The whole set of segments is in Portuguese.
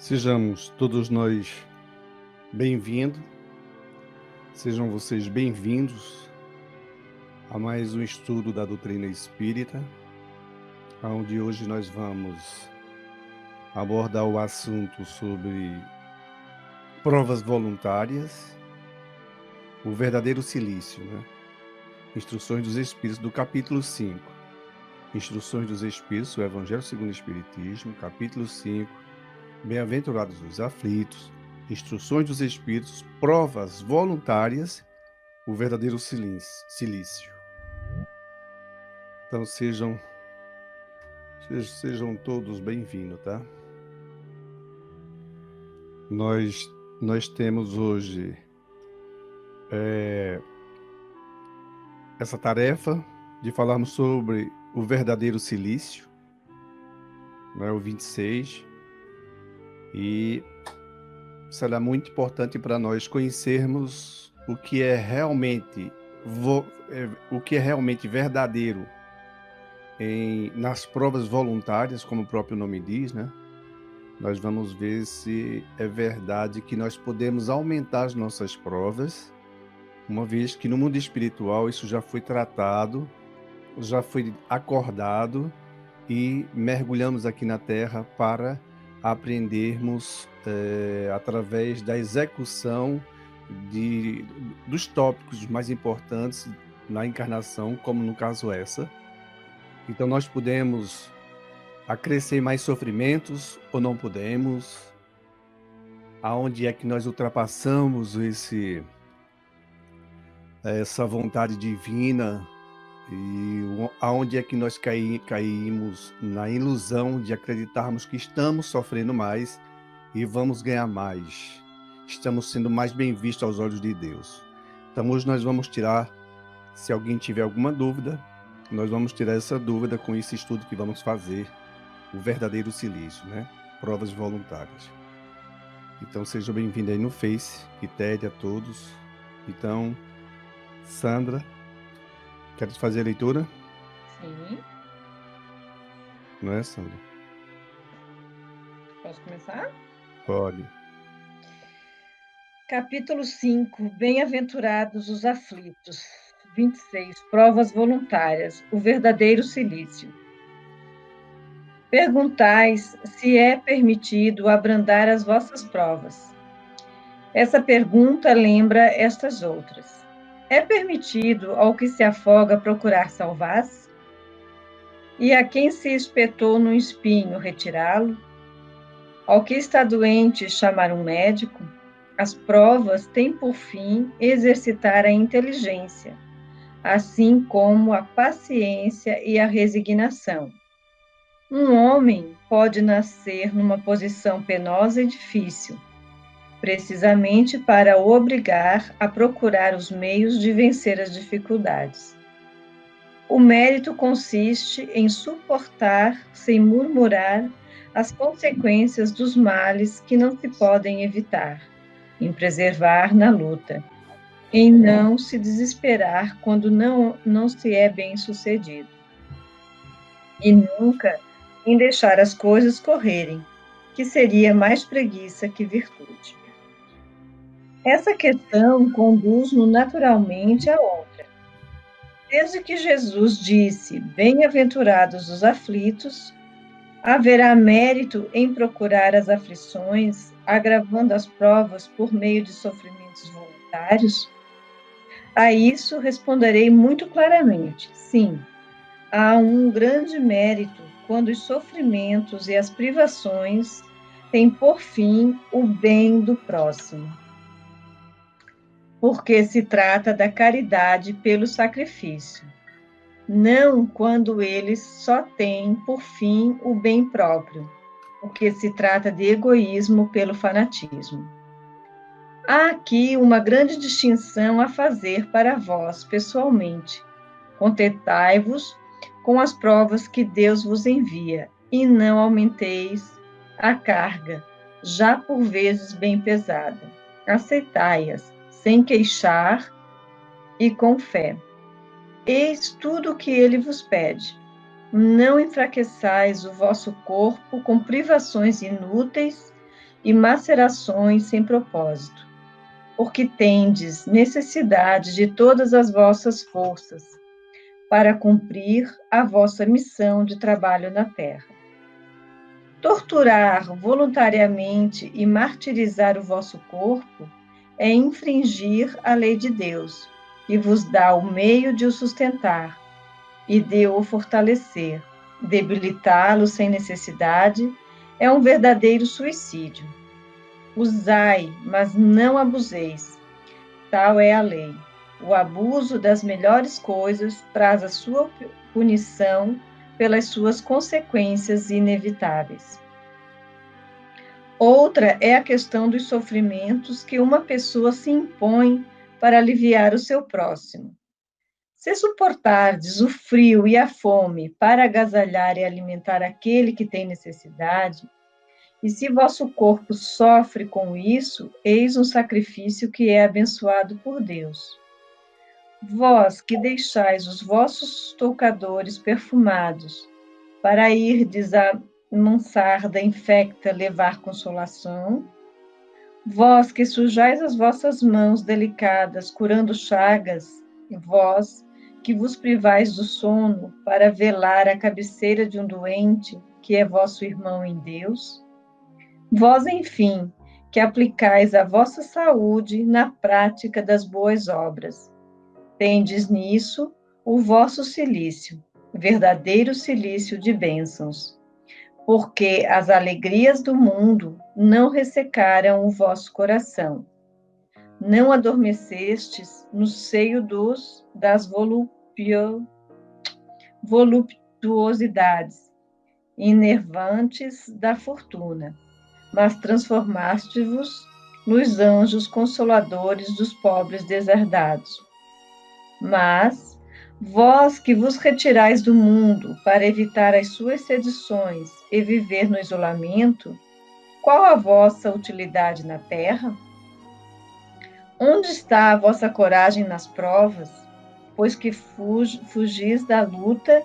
Sejamos todos nós bem-vindos, sejam vocês bem-vindos a mais um estudo da doutrina espírita, onde hoje nós vamos abordar o assunto sobre provas voluntárias, o verdadeiro silício, Instruções dos Espíritos, do capítulo 5. Instruções dos Espíritos, o Evangelho segundo o Espiritismo, capítulo 5. Bem-aventurados os aflitos, Instruções dos Espíritos, provas voluntárias, o verdadeiro silício. Então sejam todos bem-vindos, tá? Nós temos hoje essa tarefa de falarmos sobre o verdadeiro silício, o 26, e será muito importante para nós conhecermos o que é realmente verdadeiro nas provas voluntárias, como o próprio nome diz, Nós vamos ver se é verdade que nós podemos aumentar as nossas provas, uma vez que no mundo espiritual isso já foi tratado, já foi acordado, e mergulhamos aqui na Terra para aprendermos através da execução dos tópicos mais importantes na encarnação, como no caso essa. Então nós podemos acrescer mais sofrimentos ou não podemos? Aonde é que nós ultrapassamos essa vontade divina? E aonde é que nós caímos na ilusão de acreditarmos que estamos sofrendo mais e vamos ganhar mais? Estamos sendo mais bem vistos aos olhos de Deus. Então hoje nós vamos tirar, se alguém tiver alguma dúvida, nós vamos tirar essa dúvida com esse estudo que vamos fazer, o verdadeiro silício, Provas voluntárias. Então seja bem-vindo aí no Face, Quitéria, a todos. Então, Sandra, queres fazer a leitura? Sim. Não é, Sandra? Posso começar? Pode. Capítulo 5. Bem-aventurados os aflitos. 26. Provas voluntárias. O verdadeiro silício. Perguntais se é permitido abrandar as vossas provas. Essa pergunta lembra estas outras. É permitido ao que se afoga procurar salvar-se? E a quem se espetou no espinho retirá-lo? Ao que está doente chamar um médico? As provas têm por fim exercitar a inteligência, assim como a paciência e a resignação. Um homem pode nascer numa posição penosa e difícil, precisamente para o obrigar a procurar os meios de vencer as dificuldades. O mérito consiste em suportar, sem murmurar, as consequências dos males que não se podem evitar, em preservar na luta, em não se desesperar quando não se é bem-sucedido, e nunca em deixar as coisas correrem, que seria mais preguiça que virtude. Essa questão conduz-nos naturalmente a outra. Desde que Jesus disse: "Bem-aventurados os aflitos", haverá mérito em procurar as aflições, agravando as provas por meio de sofrimentos voluntários? A isso responderei muito claramente: sim. Há um grande mérito quando os sofrimentos e as privações têm por fim o bem do próximo, porque se trata da caridade pelo sacrifício, não quando eles só têm por fim o bem próprio, porque se trata de egoísmo pelo fanatismo. Há aqui uma grande distinção a fazer para vós, pessoalmente. Contentai-vos com as provas que Deus vos envia, e não aumenteis a carga, já por vezes bem pesada. Aceitai-as, sem queixar e com fé. Eis tudo o que ele vos pede. Não enfraqueçais o vosso corpo com privações inúteis e macerações sem propósito, porque tendes necessidade de todas as vossas forças para cumprir a vossa missão de trabalho na terra. Torturar voluntariamente e martirizar o vosso corpo é infringir a lei de Deus, que vos dá o meio de o sustentar e de o fortalecer. Debilitá-lo sem necessidade é um verdadeiro suicídio. Usai, mas não abuseis. Tal é a lei. O abuso das melhores coisas traz a sua punição pelas suas consequências inevitáveis. Outra é a questão dos sofrimentos que uma pessoa se impõe para aliviar o seu próximo. Se suportardes o frio e a fome para agasalhar e alimentar aquele que tem necessidade, e se vosso corpo sofre com isso, eis um sacrifício que é abençoado por Deus. Vós que deixais os vossos toucadores perfumados para irdes à mansarda infecta levar consolação, vós que sujais as vossas mãos delicadas curando chagas, e vós que vos privais do sono para velar à cabeceira de um doente, que é vosso irmão em Deus, vós, enfim, que aplicais a vossa saúde na prática das boas obras, tendes nisso o vosso cilício, verdadeiro cilício de bênçãos, porque as alegrias do mundo não ressecaram o vosso coração, não adormecestes no seio das voluptuosidades enervantes da fortuna, mas transformaste-vos nos anjos consoladores dos pobres deserdados. Mas, vós que vos retirais do mundo para evitar as suas sedições e viver no isolamento, qual a vossa utilidade na terra? Onde está a vossa coragem nas provas, pois que fugis da luta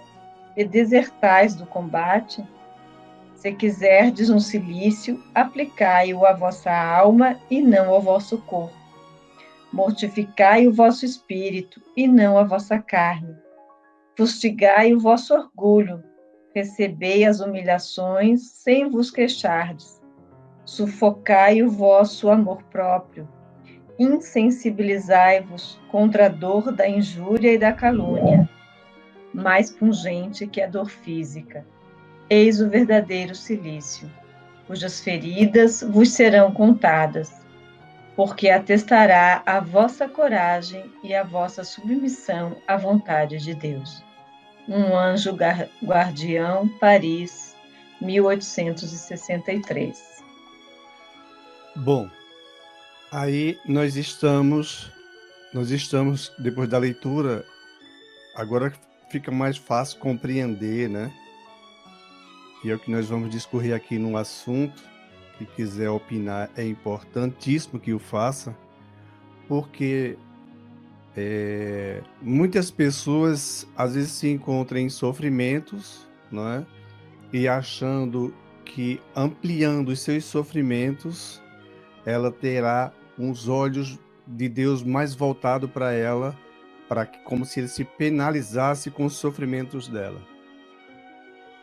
e desertais do combate? Se quiserdes um cilício, aplicai-o à vossa alma e não ao vosso corpo. Mortificai o vosso espírito e não a vossa carne. Fustigai o vosso orgulho. Recebei as humilhações sem vos queixardes. Sufocai o vosso amor próprio. Insensibilizai-vos contra a dor da injúria e da calúnia, mais pungente que a dor física. Eis o verdadeiro cilício, cujas feridas vos serão contadas, porque atestará a vossa coragem e a vossa submissão à vontade de Deus. Um anjo guardião, Paris, 1863. Bom, aí nós estamos, depois da leitura, agora fica mais fácil compreender, né? E é o que nós vamos discorrer aqui no assunto. Que quiser opinar, é importantíssimo que o faça, porque muitas pessoas às vezes se encontram em sofrimentos, não é? E achando que ampliando os seus sofrimentos, ela terá uns olhos de Deus mais voltados para ela, como se ele se penalizasse com os sofrimentos dela.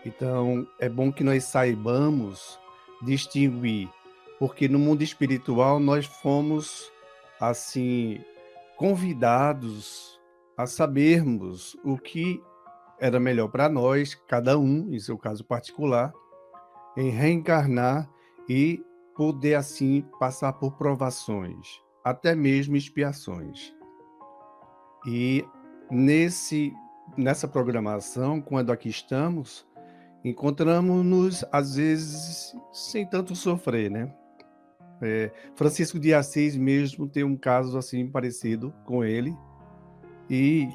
Então, é bom que nós saibamos distinguir, porque no mundo espiritual nós fomos, assim, convidados a sabermos o que era melhor para nós, cada um, em seu caso particular, em reencarnar e poder, assim, passar por provações, até mesmo expiações. E nessa programação, quando aqui estamos, encontramos-nos, às vezes, sem tanto sofrer, né? Francisco de Assis mesmo tem um caso assim parecido com ele. E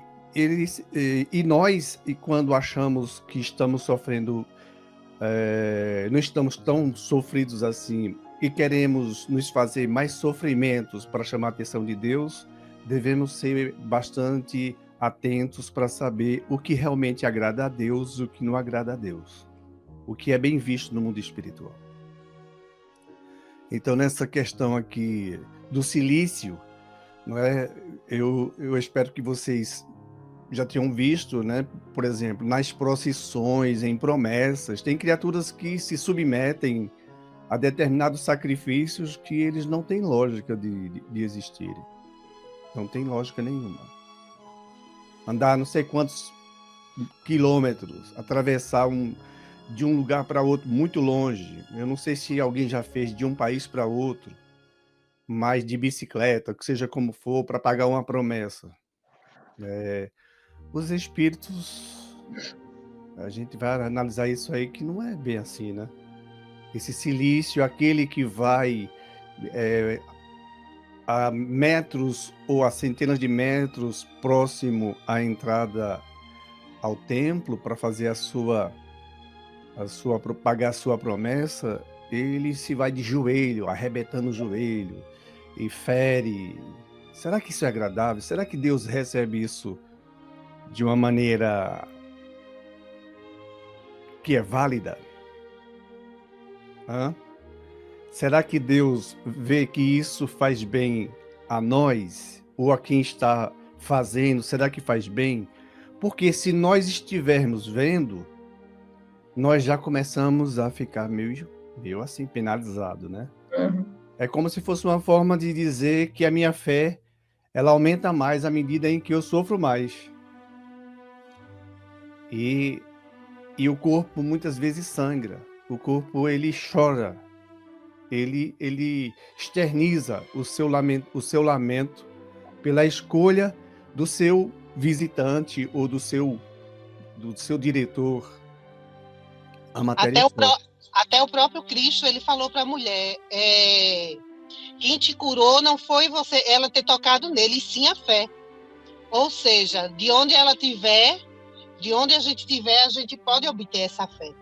nós, quando achamos que estamos sofrendo, não estamos tão sofridos assim, e queremos nos fazer mais sofrimentos para chamar a atenção de Deus, devemos ser bastante atentos para saber o que realmente agrada a Deus e o que não agrada a Deus, o que é bem visto no mundo espiritual. Então, nessa questão aqui do silício, não é? Eu espero que vocês já tenham visto, né? Por exemplo, nas procissões, em promessas, tem criaturas que se submetem a determinados sacrifícios que eles não têm lógica de existirem. Não tem lógica nenhuma. Andar não sei quantos quilômetros, atravessar de um lugar para outro muito longe. Eu não sei se alguém já fez de um país para outro, mas de bicicleta, que seja como for, para pagar uma promessa. Os espíritos, a gente vai analisar isso aí que não é bem assim, né? Esse silício, aquele que vai a metros ou a centenas de metros próximo à entrada ao templo para fazer pagar a sua promessa, ele se vai de joelho, arrebentando o joelho e fere. Será que isso é agradável? Será que Deus recebe isso de uma maneira que é válida? Será que Deus vê que isso faz bem a nós? Ou a quem está fazendo? Será que faz bem? Porque se nós estivermos vendo, nós já começamos a ficar meio assim, penalizado, né? Uhum. É como se fosse uma forma de dizer que a minha fé, ela aumenta mais à medida em que eu sofro mais. E o corpo muitas vezes sangra. O corpo, ele chora. Ele externiza o seu lamento pela escolha do seu visitante ou do seu diretor. A matéria até o próprio Cristo, ele falou para a mulher, quem te curou não foi ela ter tocado nele, e sim a fé. Ou seja, de onde ela tiver, de onde a gente tiver, a gente pode obter essa fé.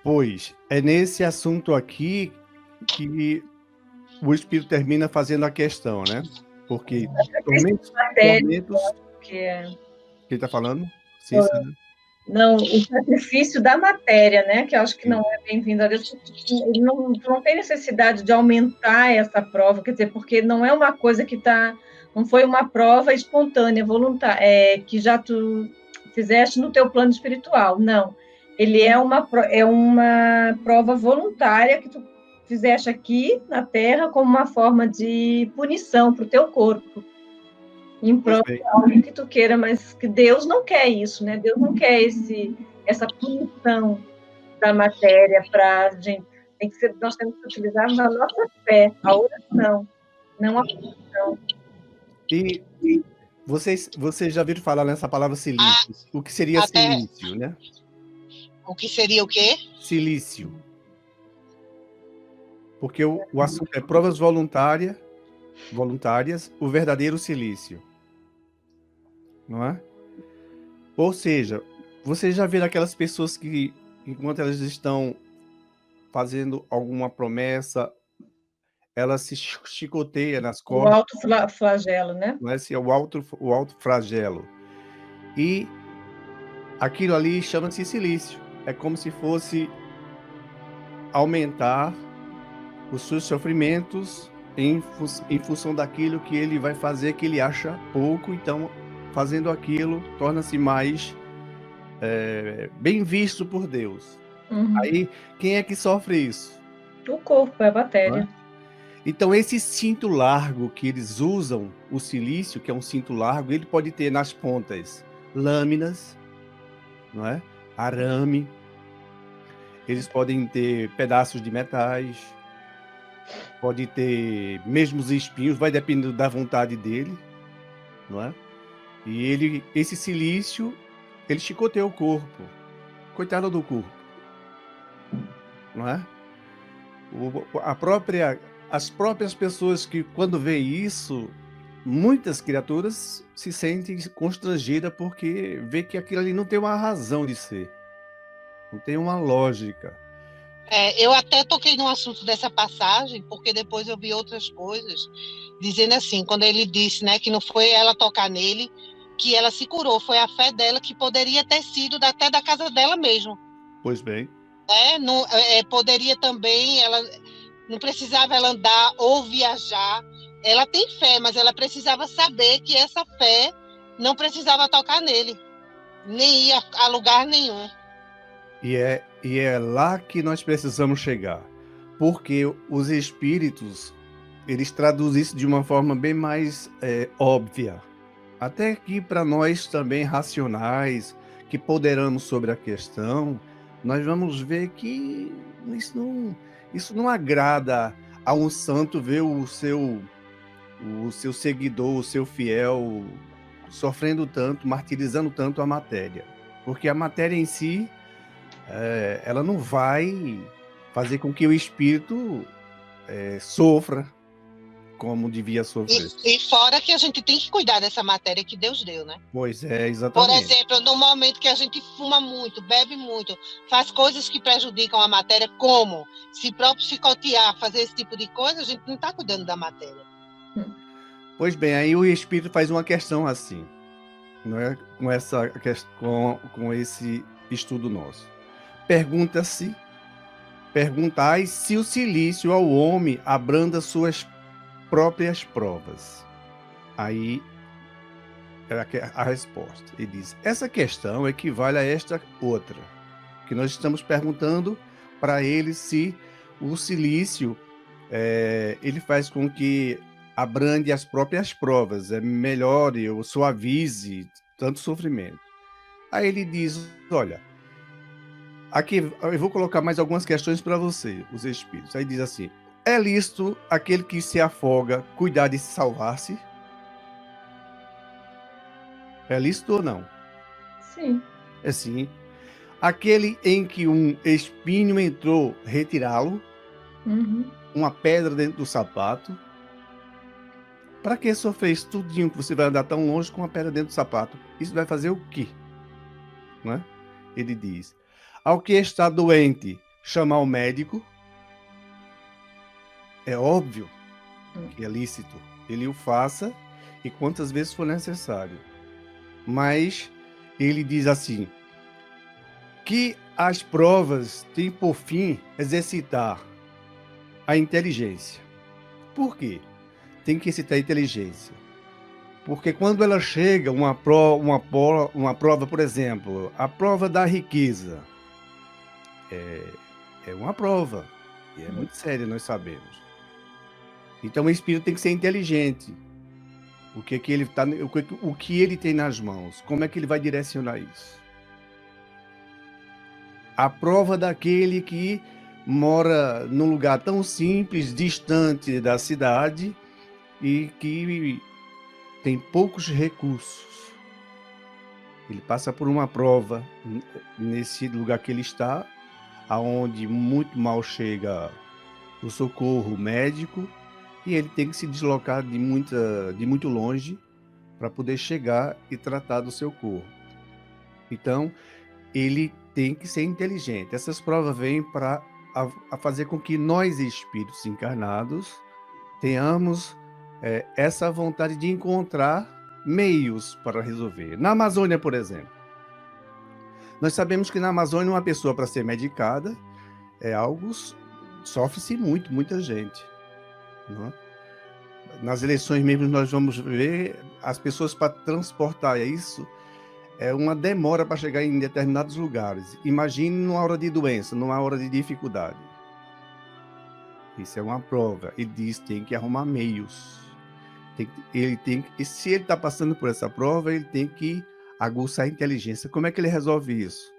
Pois, é nesse assunto aqui que o Espírito termina fazendo a questão, né? Porque tormentos que ele está falando? Sim. Não, o sacrifício da matéria, né? Que eu acho que não é bem-vindo a Deus. Não tem necessidade de aumentar essa prova, quer dizer, porque não é uma coisa que não foi uma prova espontânea, voluntária, que já tu fizeste no teu plano espiritual. Não, ele é uma prova voluntária que tu fizeste aqui na Terra como uma forma de punição para o teu corpo. Em prol de algo que tu queira, mas que Deus não quer isso, né? Deus não quer essa punição da matéria para a gente. Nós temos que utilizar a nossa fé, a oração, não a punição. E vocês já viram falar nessa palavra silício? O que seria silício, né? O que seria o quê? Silício. Porque o assunto é provas voluntárias, o verdadeiro silício. Não é? Ou seja, vocês já viram aquelas pessoas que, enquanto elas estão fazendo alguma promessa, elas se chicoteiam nas costas. O alto flagelo, né? Não é? Esse é o alto flagelo. E aquilo ali chama-se silício. É como se fosse aumentar os seus sofrimentos em função daquilo que ele vai fazer, que ele acha pouco. Então, fazendo aquilo, torna-se mais bem visto por Deus. Uhum. Aí, quem é que sofre isso? O corpo, é a matéria. Então, esse cinto largo que eles usam, o silício, que é um cinto largo, ele pode ter nas pontas lâminas, não é? Arame. Eles podem ter pedaços de metais, pode ter mesmo os espinhos, vai depender da vontade dele, não é? E esse silício, ele chicoteia o corpo. Coitado do corpo. Não é? As próprias pessoas que, quando veem isso, muitas criaturas se sentem constrangidas porque vê que aquilo ali não tem uma razão de ser. Não tem uma lógica. Eu até toquei no assunto dessa passagem, porque depois eu vi outras coisas, dizendo assim, quando ele disse, né, que não foi ela tocar nele, que ela se curou, foi a fé dela, que poderia ter sido até da casa dela mesmo. Pois bem. Poderia também, ela não precisava ela andar ou viajar. Ela tem fé, mas ela precisava saber que essa fé não precisava tocar nele, nem ir a lugar nenhum. E é lá que nós precisamos chegar, porque os espíritos, eles traduzem isso de uma forma bem mais óbvia. Até que para nós também racionais, que ponderamos sobre a questão, nós vamos ver que isso não agrada a um santo ver o seu seguidor, o seu fiel, sofrendo tanto, martirizando tanto a matéria. Porque a matéria em si, ela não vai fazer com que o espírito sofra como devia sofrer. E fora que a gente tem que cuidar dessa matéria que Deus deu, né? Pois é, Por exatamente. exemplo, no momento que a gente fuma muito, bebe muito, faz coisas que prejudicam a matéria, como se próprio chicotear, fazer esse tipo de coisa, a gente não está cuidando da matéria. Pois bem, aí o espírito faz uma questão assim, não é? Com esse estudo nosso. Perguntai se o silício ao homem abranda suas próprias provas. Aí a resposta. Ele diz: essa questão equivale a esta outra, que nós estamos perguntando para ele se o silício ele faz com que abrande as próprias provas, melhore ou suavize tanto sofrimento. Aí ele diz: olha, aqui eu vou colocar mais algumas questões para você, os espíritos. Aí diz assim: é lícito aquele que se afoga cuidar de salvar-se? É lícito ou não? Sim. É sim. Aquele em que um espinho entrou, retirá-lo? Uhum. Uma pedra dentro do sapato? Para que sofrer isso tudinho que você vai andar tão longe com uma pedra dentro do sapato? Isso vai fazer o quê? Não é? Ele diz: ao que está doente, chamar o médico? É óbvio que é lícito. Ele o faça e quantas vezes for necessário. Mas ele diz assim: que as provas têm por fim exercitar a inteligência. Por quê? Tem que exercitar a inteligência. Porque quando ela chega, uma prova, por exemplo, a prova da riqueza, é uma prova, e é muito séria, nós sabemos. Então o espírito tem que ser inteligente. O que ele tem nas mãos, como é que ele vai direcionar isso? A prova daquele que mora num lugar tão simples, distante da cidade e que tem poucos recursos. Ele passa por uma prova nesse lugar que ele está, aonde muito mal chega o socorro médico e ele tem que se deslocar de muito longe para poder chegar e tratar do seu corpo. Então, ele tem que ser inteligente. Essas provas vêm para fazer com que nós, espíritos encarnados, tenhamos essa vontade de encontrar meios para resolver. Na Amazônia, por exemplo, nós sabemos que na Amazônia uma pessoa para ser medicada sofre-se muita gente. Não é? Nas eleições mesmo nós vamos ver as pessoas para transportar isso, é uma demora para chegar em determinados lugares. Imagine numa hora de doença, numa hora de dificuldade. Isso é uma prova. Ele diz que tem que arrumar meios. E se ele está passando por essa prova, ele tem que aguçar a inteligência. Como é que ele resolve isso?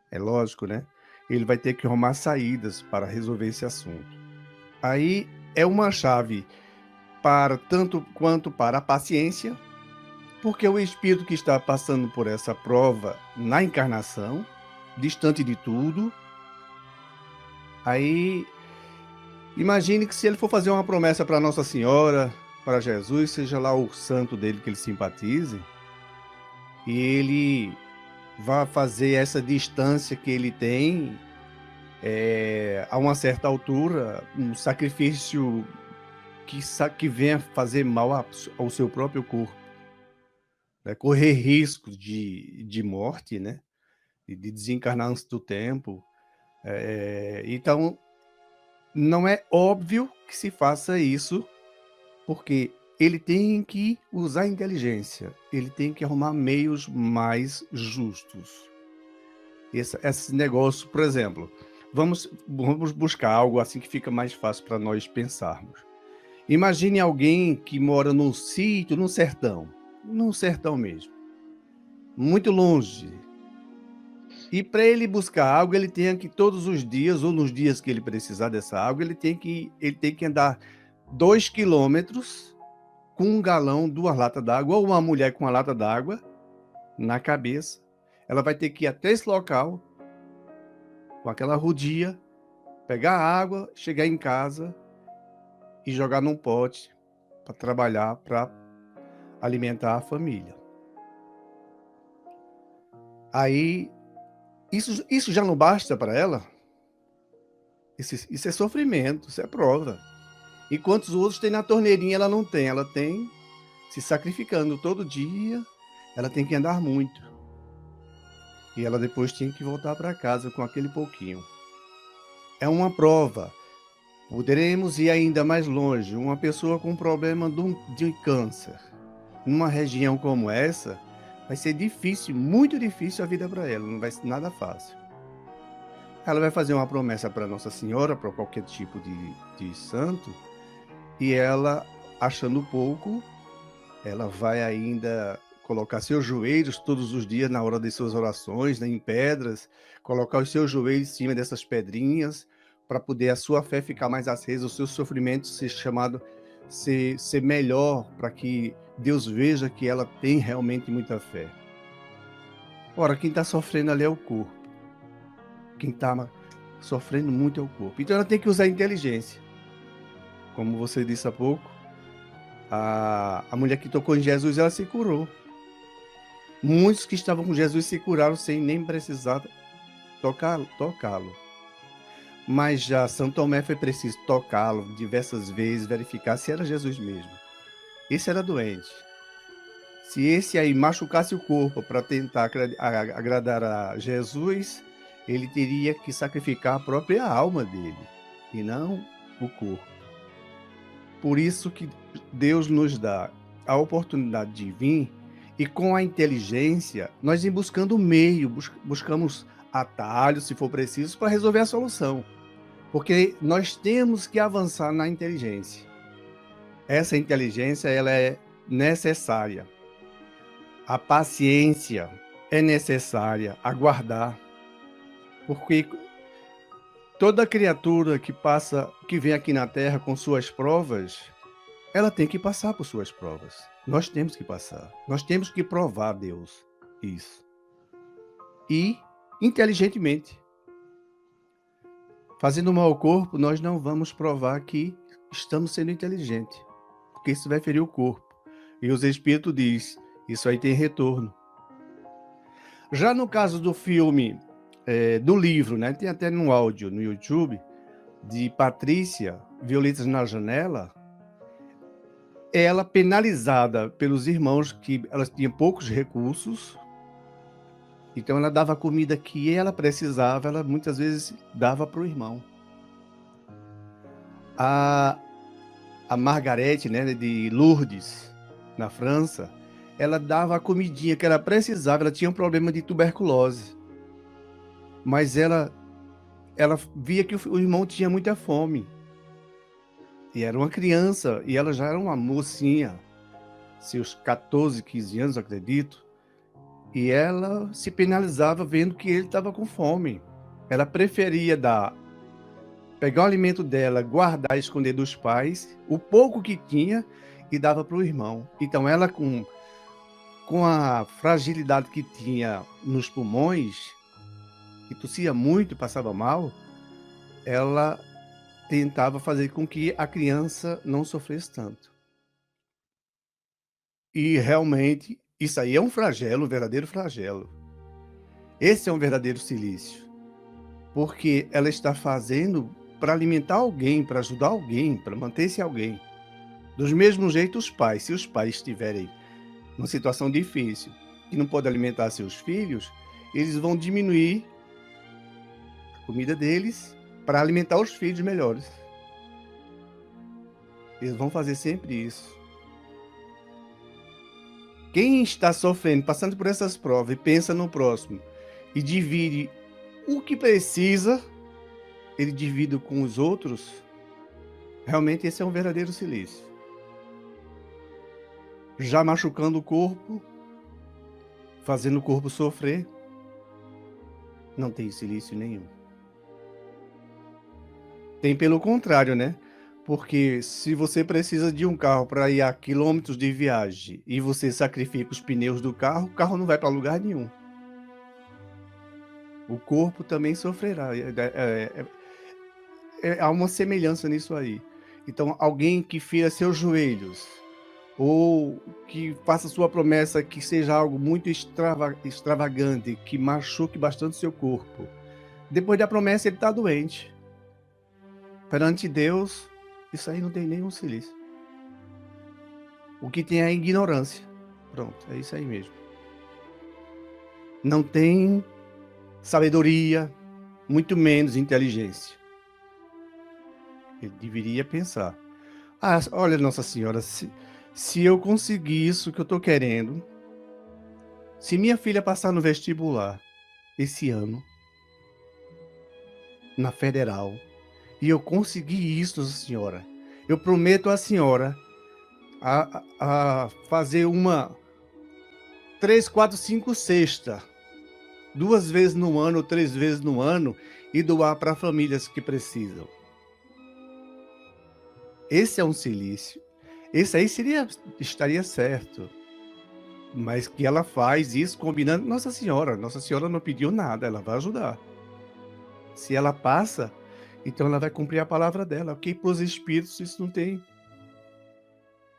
É lógico, né? Ele vai ter que arrumar saídas para resolver esse assunto. Aí é uma chave para tanto quanto para a paciência, porque o espírito que está passando por essa prova na encarnação, distante de tudo, aí imagine que se ele for fazer uma promessa para Nossa Senhora, para Jesus, seja lá o santo dele que ele simpatize, e ele vai fazer essa distância que ele tem a uma certa altura, um sacrifício que venha fazer mal ao seu próprio corpo, né? Correr riscos de morte, né? De desencarnar antes do tempo. Então, não é óbvio que se faça isso, porque ele tem que usar a inteligência, ele tem que arrumar meios mais justos. Esse negócio, por exemplo, vamos buscar algo assim que fica mais fácil para nós pensarmos. Imagine alguém que mora num sítio, num sertão mesmo, muito longe. E para ele buscar água, ele tem que todos os dias, ou nos dias que ele precisar dessa água, ele tem que andar 2 quilômetros com um galão, 2 latas d'água, ou uma mulher com uma lata d'água na cabeça. Ela vai ter que ir até esse local, com aquela rodia, pegar a água, chegar em casa e jogar num pote para trabalhar, para alimentar a família. Aí, isso já não basta para ela? Isso é sofrimento, isso é prova. Enquanto os outros têm na torneirinha, ela não tem. Ela tem se sacrificando todo dia, ela tem que andar muito. E ela depois tem que voltar para casa com aquele pouquinho. É uma prova. Poderemos ir ainda mais longe. Uma pessoa com problema de câncer, numa região como essa, vai ser difícil, muito difícil a vida para ela, não vai ser nada fácil. Ela vai fazer uma promessa para Nossa Senhora, para qualquer tipo de santo, e ela, achando pouco, ela vai ainda colocar seus joelhos todos os dias na hora de suas orações, né, em pedras, colocar os seus joelhos em cima dessas pedrinhas, para poder a sua fé ficar mais acesa, o seu sofrimento ser melhor, para que Deus veja que ela tem realmente muita fé. Ora, quem está sofrendo ali é o corpo. Quem está sofrendo muito é o corpo. Então ela tem que usar a inteligência. Como você disse há pouco, a mulher que tocou em Jesus, ela se curou. Muitos que estavam com Jesus se curaram sem nem precisar tocá-lo. Mas já São Tomé foi preciso tocá-lo diversas vezes, verificar se era Jesus mesmo. Esse era doente. Se esse aí machucasse o corpo para tentar agradar a Jesus, ele teria que sacrificar a própria alma dele, e não o corpo. Por isso que Deus nos dá a oportunidade de vir, e com a inteligência, nós ir buscando meio, buscamos atalhos, se for preciso, para resolver a solução. Porque nós temos que avançar na inteligência. Essa inteligência, ela é necessária. A paciência é necessária, aguardar. Porque toda criatura que vem aqui na Terra com suas provas, ela tem que passar por suas provas. Nós temos que passar. Nós temos que provar a Deus isso. E inteligentemente. Fazendo mal ao corpo, nós não vamos provar que estamos sendo inteligentes, porque isso vai ferir o corpo. E os Espíritos dizem, isso aí tem retorno. Já no caso do filme, do livro, né, tem até no áudio no YouTube, de Patrícia, Violetas na Janela, ela penalizada pelos irmãos, que elas tinham poucos recursos, então ela dava a comida que ela precisava, ela muitas vezes dava para o irmão. A Margarete, né, de Lourdes, na França, ela dava a comidinha que ela precisava, ela tinha um problema de tuberculose. Mas ela via que o irmão tinha muita fome. E era uma criança, e ela já era uma mocinha, seus 14, 15 anos, acredito. E ela se penalizava vendo que ele estava com fome. Ela preferia pegar o alimento dela, guardar, esconder dos pais, o pouco que tinha, e dava para o irmão. Então ela, com a fragilidade que tinha nos pulmões, que tossia muito, passava mal, ela tentava fazer com que a criança não sofresse tanto. E realmente, isso aí é um flagelo, um verdadeiro flagelo. Esse é um verdadeiro cilício. Porque ela está fazendo para alimentar alguém, para ajudar alguém, para manter esse alguém. Do mesmo jeito, os pais, se os pais estiverem numa situação difícil, que não podem alimentar seus filhos, eles vão diminuir a comida deles para alimentar os filhos melhores. Eles vão fazer sempre isso. Quem está sofrendo, passando por essas provas e pensa no próximo e divide o que precisa, ele divide com os outros, realmente esse é um verdadeiro silício. Já machucando o corpo, fazendo o corpo sofrer, não tem silício nenhum. Tem pelo contrário, né? Porque se você precisa de um carro para ir a quilômetros de viagem e você sacrifica os pneus do carro, o carro não vai para lugar nenhum. O corpo também sofrerá. Há uma semelhança nisso aí. Então, alguém que fira seus joelhos ou que faça sua promessa que seja algo muito extravagante, que machuque bastante seu corpo, depois da promessa ele está doente. Perante Deus, isso aí não tem nenhum silício. O que tem é a ignorância. Pronto, é isso aí mesmo. Não tem sabedoria, muito menos inteligência. Ele deveria pensar. Olha, Nossa Senhora, se eu conseguir isso que eu estou querendo, se minha filha passar no vestibular esse ano, na federal, e eu conseguir isso, Nossa Senhora, eu prometo à senhora a fazer uma 3, 4, 5 cesta, 2 vezes no ano ou 3 vezes no ano, e doar para famílias que precisam. Esse é um silício. Esse aí estaria certo. Mas que ela faz isso combinando. Nossa Senhora não pediu nada, ela vai ajudar. Se ela passa, então ela vai cumprir a palavra dela. Ok, para os espíritos isso não tem.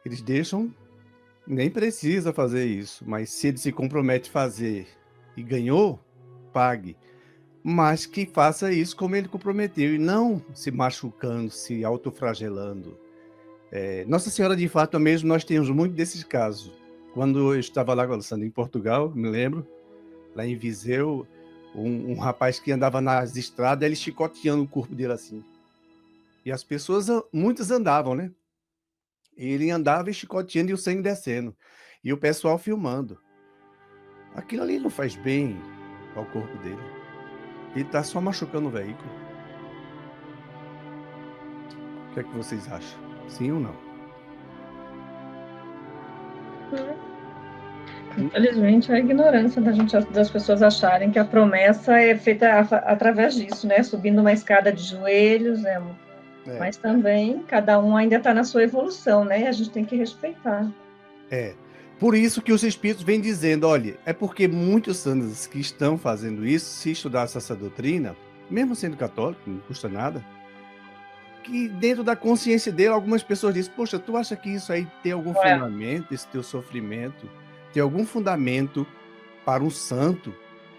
Eles deixam, nem precisa fazer isso, mas se ele se compromete a fazer e ganhou, pague. Mas que faça isso como ele comprometeu e não se machucando, se autoflagelando. Nossa Senhora de Fátima mesmo, nós temos muito desses casos. Quando eu estava lá em Portugal, me lembro, lá em Viseu, um rapaz que andava nas estradas, ele chicoteando o corpo dele assim. E as pessoas, muitas andavam, né? Ele andava e chicoteando e o sangue descendo. E o pessoal filmando. Aquilo ali não faz bem ao corpo dele. Ele está só machucando o veículo. O que é que vocês acham? Sim ou não? Infelizmente, a ignorância das pessoas acharem que a promessa é feita através disso, né? Subindo uma escada de joelhos, mas também cada um ainda está na sua evolução, né? A gente tem que respeitar. Por isso que os espíritos vêm dizendo, olha, é porque muitos santos que estão fazendo isso, se estudasse essa doutrina, mesmo sendo católico, não custa nada, que dentro da consciência dele, algumas pessoas dizem, poxa, tu acha que isso aí tem algum fundamento, esse teu sofrimento, tem algum fundamento para um santo?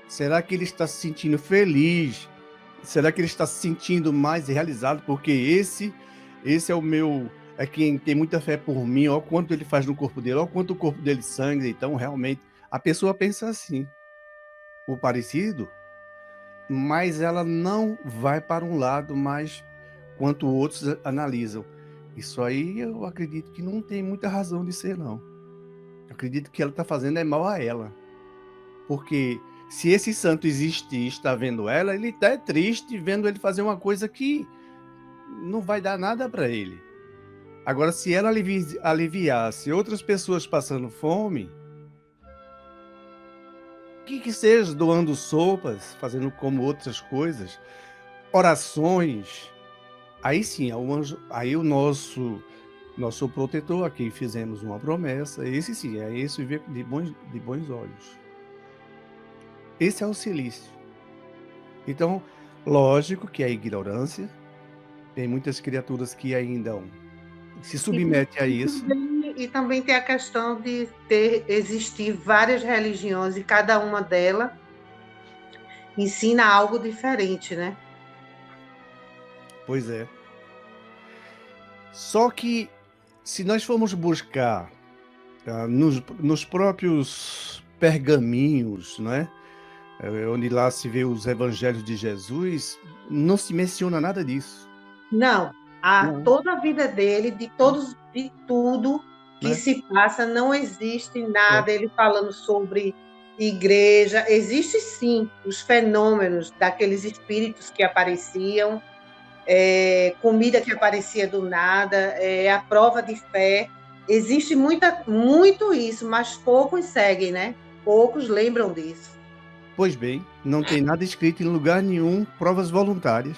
Será que ele está se sentindo feliz? Será que ele está se sentindo mais realizado? Porque esse é o meu... É quem tem muita fé por mim, olha quanto ele faz no corpo dele, olha quanto o corpo dele sangra. Então, realmente, a pessoa pensa assim, o parecido, mas ela não vai para um lado mais quanto outros analisam. Isso aí eu acredito que não tem muita razão de ser, não. Eu acredito que ela está fazendo mal a ela. Porque se esse santo existir e está vendo ela, ele está triste vendo ele fazer uma coisa que não vai dar nada para ele. Agora, se ela aliviasse outras pessoas passando fome, que seja doando sopas, fazendo como outras coisas, orações, aí sim, aí o nosso protetor, a quem fizemos uma promessa, esse sim, é esse ver de bons olhos. Esse é o silício. Então, lógico que a ignorância, tem muitas criaturas que ainda se submetem a isso. E também tem a questão de existir várias religiões e cada uma delas ensina algo diferente, né? Pois é. Só que, se nós formos buscar nos próprios pergaminhos, não é? Onde lá se vê os evangelhos de Jesus, não se menciona nada disso. Não, Não, toda a vida dele, de tudo que né? se passa, não existe É. nada ele falando sobre igreja. Existe sim os fenômenos daqueles espíritos que apareciam, comida que aparecia do nada, a prova de fé. Existe muito isso, mas poucos seguem, né? Poucos lembram disso. Pois bem, não tem nada escrito em lugar nenhum, provas voluntárias.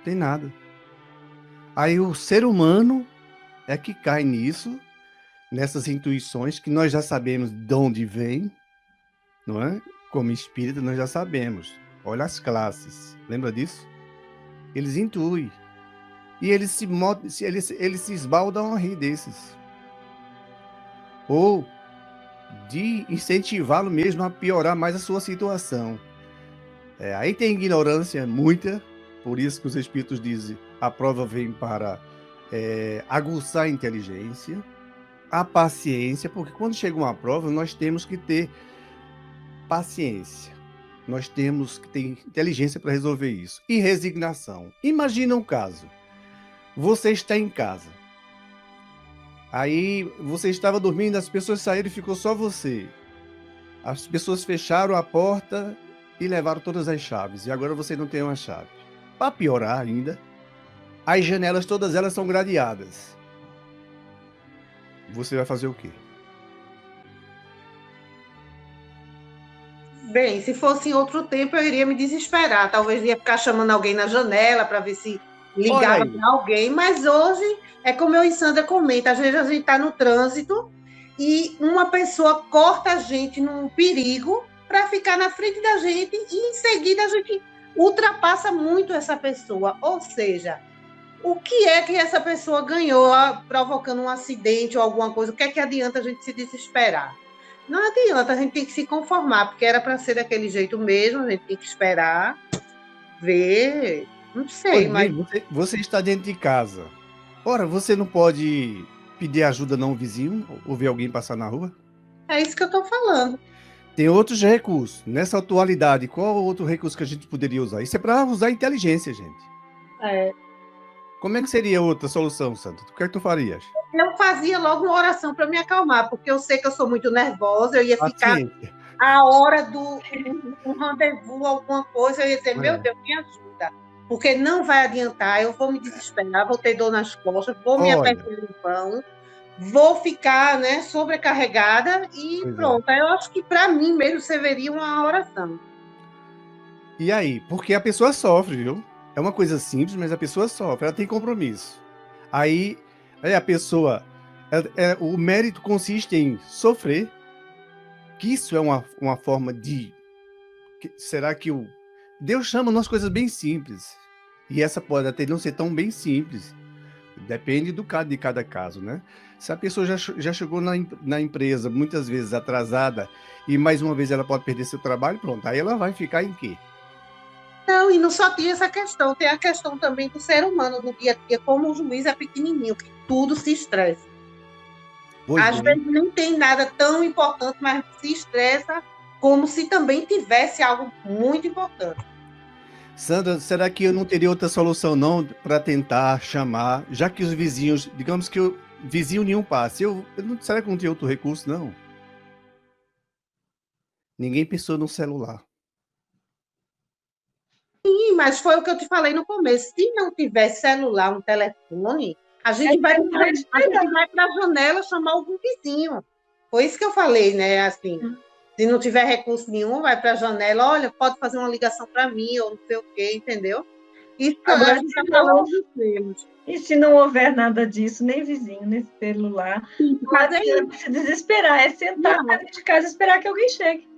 Tem nada. Aí o ser humano é que cai nisso, nessas intuições que nós já sabemos de onde vem, não é? Como espírita, nós já sabemos. Olha as classes, lembra disso? Eles intuem. E eles se esbaldam a rir desses. Ou de incentivá-lo mesmo a piorar mais a sua situação. Aí tem ignorância muita, por isso que os espíritos dizem a prova vem para aguçar a inteligência, a paciência, porque quando chega uma prova, nós temos que ter paciência. Nós temos que ter inteligência para resolver isso. E resignação. Imagina um caso. Você está em casa. Aí você estava dormindo, as pessoas saíram e ficou só você. As pessoas fecharam a porta e levaram todas as chaves. E agora você não tem uma chave. Para piorar ainda, as janelas, todas elas são gradeadas. Você vai fazer o quê? Bem, se fosse em outro tempo, eu iria me desesperar. Talvez ia ficar chamando alguém na janela para ver se ligava para alguém. Mas hoje, é como eu e Sandra comenta, às vezes a gente está no trânsito e uma pessoa corta a gente num perigo para ficar na frente da gente e em seguida a gente ultrapassa muito essa pessoa. Ou seja, o que é que essa pessoa ganhou provocando um acidente ou alguma coisa? O que é que adianta a gente se desesperar? Não adianta, a gente tem que se conformar, porque era para ser daquele jeito mesmo, a gente tem que esperar, ver, não sei, Pois bem, você está dentro de casa. Ora, você não pode pedir ajuda não ao vizinho ou ver alguém passar na rua? É isso que eu estou falando. Tem outros recursos. Nessa atualidade, qual outro recurso que a gente poderia usar? Isso é para usar inteligência, gente. Como é que seria outra solução, Santo? O que é que tu farias? Eu fazia logo uma oração para me acalmar, porque eu sei que eu sou muito nervosa, eu ia ficar a hora do rendezvous, alguma coisa, eu ia dizer, meu Deus, me ajuda. Porque não vai adiantar, eu vou me desesperar, vou ter dor nas costas, vou me apertar no pão, vou ficar, né, sobrecarregada e pronto. Eu acho que para mim mesmo serviria uma oração. E aí? Porque a pessoa sofre, viu? É uma coisa simples, mas a pessoa sofre, ela tem compromisso. Aí a pessoa... o mérito consiste em sofrer, que isso é uma forma de... Será que Deus chama umas coisas bem simples. E essa pode até não ser tão bem simples. Depende de cada caso, né? Se a pessoa já chegou na empresa muitas vezes atrasada e mais uma vez ela pode perder seu trabalho, pronto. Aí ela vai ficar em quê? Não, e não só tem essa questão, tem a questão também do ser humano no dia a dia, como o juiz é pequenininho, que tudo se estressa. Às vezes nem tem nada tão importante, mas se estressa como se também tivesse algo muito importante. Sandra, será que eu não teria outra solução não para tentar chamar, já que os vizinhos, digamos que o vizinho nenhum passe, será que não tem outro recurso, não? Ninguém pensou no celular. Sim, mas foi o que eu te falei no começo. Se não tiver celular, um telefone, a gente vai para a janela chamar algum vizinho. Foi isso que eu falei, né? Assim, se não tiver recurso nenhum, vai para a janela, olha, pode fazer uma ligação para mim, ou não sei o quê, entendeu? Isso agora a gente está falando dos termos. E se não houver nada disso, nem vizinho, nem celular, mas é se desesperar, é sentar dentro de casa e esperar que alguém chegue.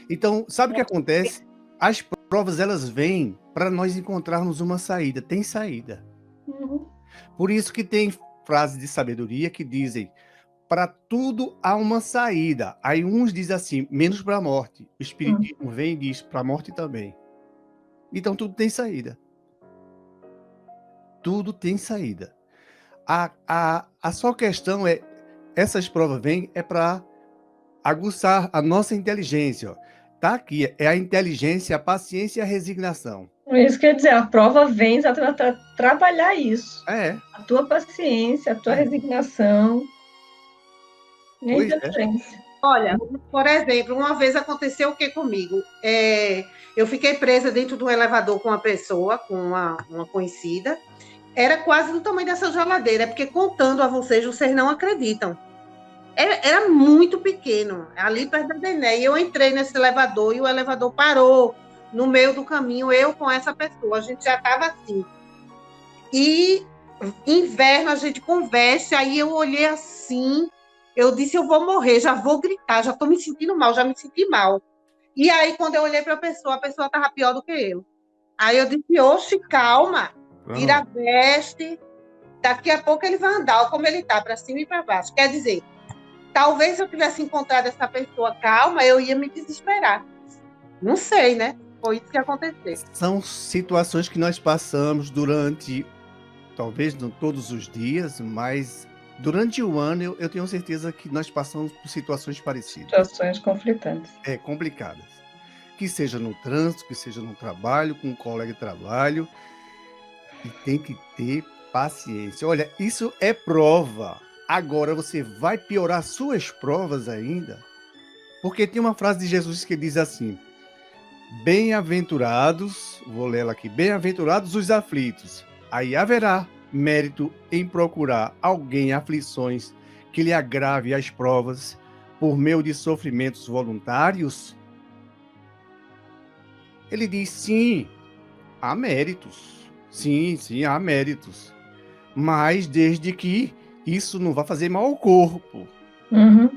Então, sabe o que acontece? As provas, elas vêm para nós encontrarmos uma saída. Tem saída. Por isso que tem frases de sabedoria que dizem, para tudo há uma saída. Aí uns dizem assim, menos para a morte. O Espiritismo vem e diz, para a morte também. Então tudo tem saída. Tudo tem saída. A só questão é, essas provas vêm para aguçar a nossa inteligência. Ó. Tá aqui, é a inteligência, a paciência e a resignação. Isso quer dizer, a prova vem para trabalhar isso. É, A tua paciência, a tua resignação e a pois é. inteligência. Olha, por exemplo, uma vez aconteceu o que comigo? Eu fiquei presa dentro de um elevador com uma pessoa, com uma conhecida. Era quase do tamanho dessa geladeira, porque contando a vocês não acreditam. Era muito pequeno, ali perto da Dené. E eu entrei nesse elevador e o elevador parou no meio do caminho, eu com essa pessoa. A gente já estava assim. E inverno a gente conversa, aí eu olhei assim, eu disse, eu vou morrer, já vou gritar, já estou me sentindo mal, já me senti mal. E aí, quando eu olhei para a pessoa estava pior do que eu. Aí eu disse, oxe, calma, tira a veste, daqui a pouco ele vai andar, como ele está, para cima e para baixo. Quer dizer, talvez se eu tivesse encontrado essa pessoa calma, eu ia me desesperar. Não sei, né? Foi isso que aconteceu. São situações que nós passamos durante, talvez não todos os dias, mas durante o ano eu tenho certeza que nós passamos por situações parecidas. Situações conflitantes. Complicadas. Que seja no trânsito, que seja no trabalho, com um colega de trabalho. E tem que ter paciência. Olha, isso é prova. Agora você vai piorar suas provas ainda. Porque tem uma frase de Jesus que diz assim: bem-aventurados, vou ler ela aqui, bem-aventurados os aflitos. Aí haverá mérito em procurar alguém aflições que lhe agrave as provas por meio de sofrimentos voluntários. Ele diz, sim, há méritos. Sim, há méritos. Mas desde que isso não vá fazer mal ao corpo. Uhum.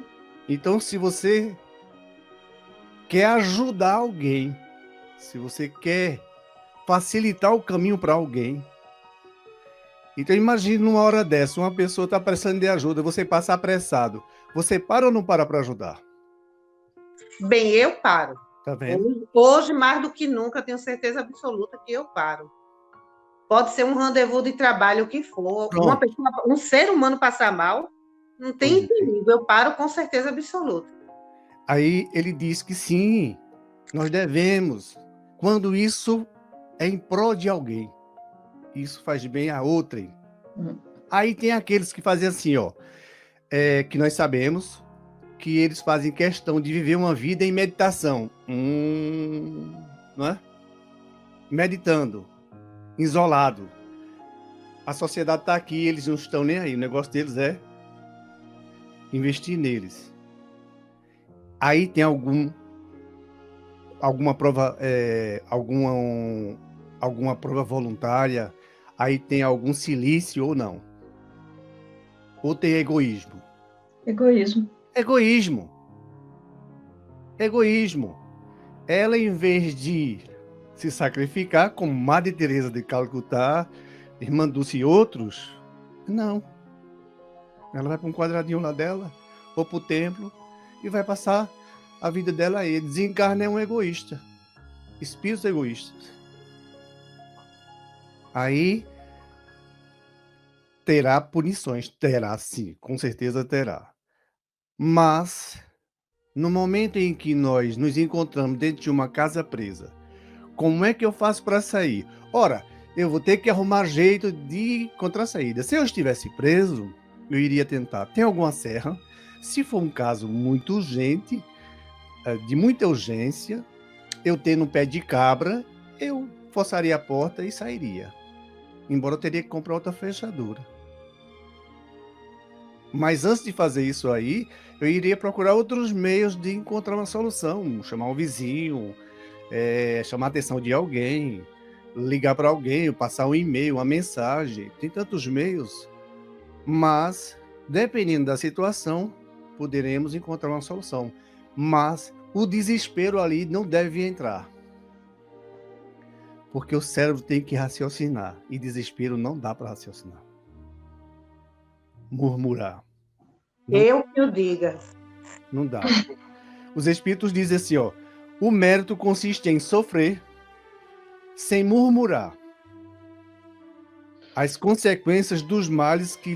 Então, se você quer ajudar alguém, se você quer facilitar o caminho para alguém, então imagine numa hora dessa, uma pessoa está precisando de ajuda, você passa apressado. Você para ou não para ajudar? Bem, eu paro. Tá vendo? Hoje, mais do que nunca, tenho certeza absoluta que eu paro. Pode ser um rendezvous de trabalho, o que for. Uma pessoa, um ser humano passar mal, não tem perigo. Eu paro com certeza absoluta. Aí ele diz que sim, nós devemos, quando isso é em prol de alguém. Isso faz bem a outrem. Aí tem aqueles que fazem assim, ó, que nós sabemos que eles fazem questão de viver uma vida em meditação. Não é? Meditando, isolado. A sociedade está aqui, eles não estão nem aí. O negócio deles é investir neles. Aí tem alguma prova, alguma prova voluntária, aí tem algum silício ou não. Ou tem egoísmo. Egoísmo. Ela, em vez de se sacrificar, como Madre Teresa de Calcutá, Irmã Dulce e outros, não. Ela vai para um quadradinho lá dela, ou para o templo, e vai passar a vida dela aí. Desencarna é um egoísta. Espíritos egoístas. Aí terá punições. Terá, sim. Com certeza terá. Mas, no momento em que nós nos encontramos dentro de uma casa presa, como é que eu faço para sair? Ora, eu vou ter que arrumar jeito de encontrar saída. Se eu estivesse preso, eu iria tentar. Tem alguma serra? Se for um caso muito urgente, de muita urgência, eu tendo um pé de cabra, eu forçaria a porta e sairia. Embora eu teria que comprar outra fechadura. Mas antes de fazer isso aí, eu iria procurar outros meios de encontrar uma solução. Chamar um vizinho, chamar a atenção de alguém, ligar para alguém, passar um e-mail, uma mensagem. Tem tantos meios. Mas, dependendo da situação, poderemos encontrar uma solução. Mas o desespero ali não deve entrar. Porque o cérebro tem que raciocinar. E desespero não dá para raciocinar. Murmurar. Eu que o diga. Não dá. Os espíritos dizem assim, ó, o mérito consiste em sofrer sem murmurar as consequências dos males que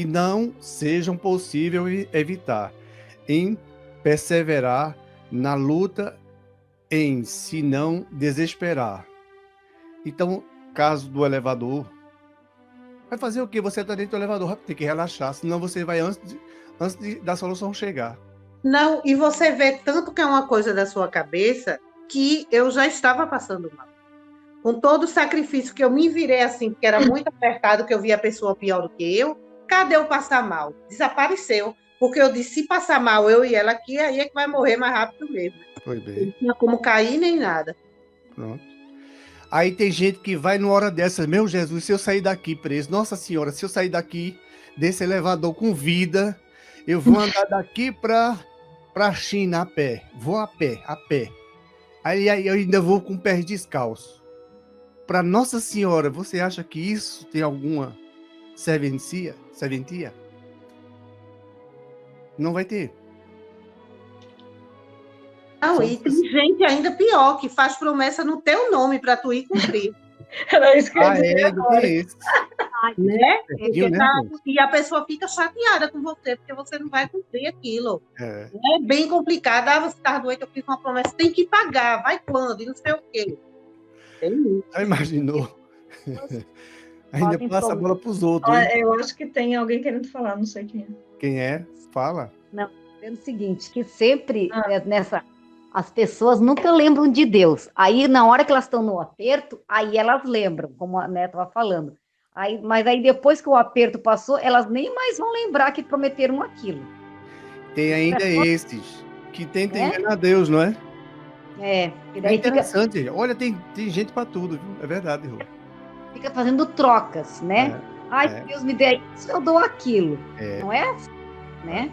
não sejam possível evitar, em perseverar na luta em se não desesperar. Então, caso do elevador, vai fazer o quê? Você está dentro do elevador, tem que relaxar, senão você vai da solução chegar. Não, e você vê tanto que é uma coisa da sua cabeça que eu já estava passando mal. Com todo o sacrifício que eu me virei assim, porque era muito apertado, que eu via a pessoa pior do que eu, cadê eu passar mal? Desapareceu. Porque eu disse, se passar mal eu e ela aqui, aí é que vai morrer mais rápido mesmo. Foi bem. Não tinha como cair nem nada. Pronto. Aí tem gente que vai numa hora dessas, meu Jesus, se eu sair daqui preso, Nossa Senhora, se eu sair daqui desse elevador com vida, eu vou andar daqui para China a pé. Vou a pé. Aí eu ainda vou com pés descalços. Para Nossa Senhora, você acha que isso tem alguma serventia? Não vai ter. Não, e tem gente ainda pior, que faz promessa no teu nome para tu ir cumprir. Era isso que eu ia dizer agora. Né? Né? E a pessoa fica chateada com você, porque você não vai cumprir aquilo. É bem complicado. Você está doente, eu fiz uma promessa, tem que pagar, vai quando? E não sei o quê. Já imaginou? Ainda passa a bola para os outros. Olha, eu acho que tem alguém querendo falar, não sei quem é. Quem é? Fala. Não, é o seguinte, que sempre as pessoas nunca lembram de Deus. Aí, na hora que elas estão no aperto, aí elas lembram, como a Né estava falando. Mas aí, depois que o aperto passou, elas nem mais vão lembrar que prometeram aquilo. Tem ainda esses que tentam enganar Deus, não é? É. E daí é interessante. Olha, tem gente para tudo, viu? É verdade, Rô. Fica fazendo trocas, né? Se Deus me der isso, eu dou aquilo. Não é assim, né?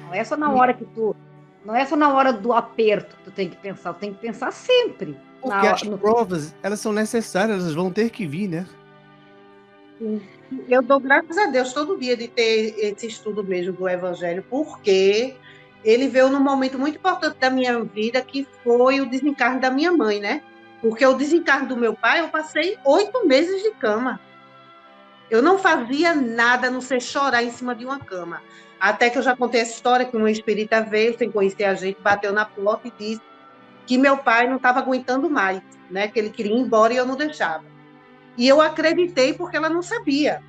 Não é só na hora que tu... Não é só na hora do aperto que tu tem que pensar, tu tem que pensar sempre. Porque as provas, elas são necessárias, elas vão ter que vir, né? Eu dou graças a Deus todo dia de ter esse estudo mesmo do Evangelho, porque ele veio num momento muito importante da minha vida, que foi o desencarne da minha mãe, né? Porque o desencarne do meu pai, eu passei 8 meses de cama. Eu não fazia nada a não ser chorar em cima de uma cama. Até que eu já contei essa história, que um espírita veio, sem conhecer a gente, bateu na porta e disse que meu pai não estava aguentando mais, né? Que ele queria ir embora e eu não deixava. E eu acreditei porque ela não sabia,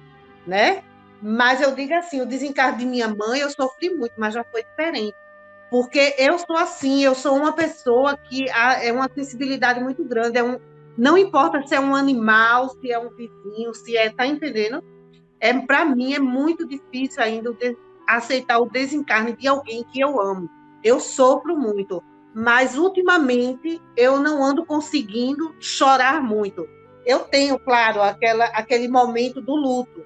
né? Mas eu digo assim, o desencarne de minha mãe, eu sofri muito, mas já foi diferente. Porque eu sou assim, eu sou uma pessoa que é uma sensibilidade muito grande. Não importa se é um animal, se é um vizinho, tá entendendo? Para mim é muito difícil ainda aceitar o desencarne de alguém que eu amo. Eu sofro muito, mas ultimamente eu não ando conseguindo chorar muito. Eu tenho, claro, aquele momento do luto,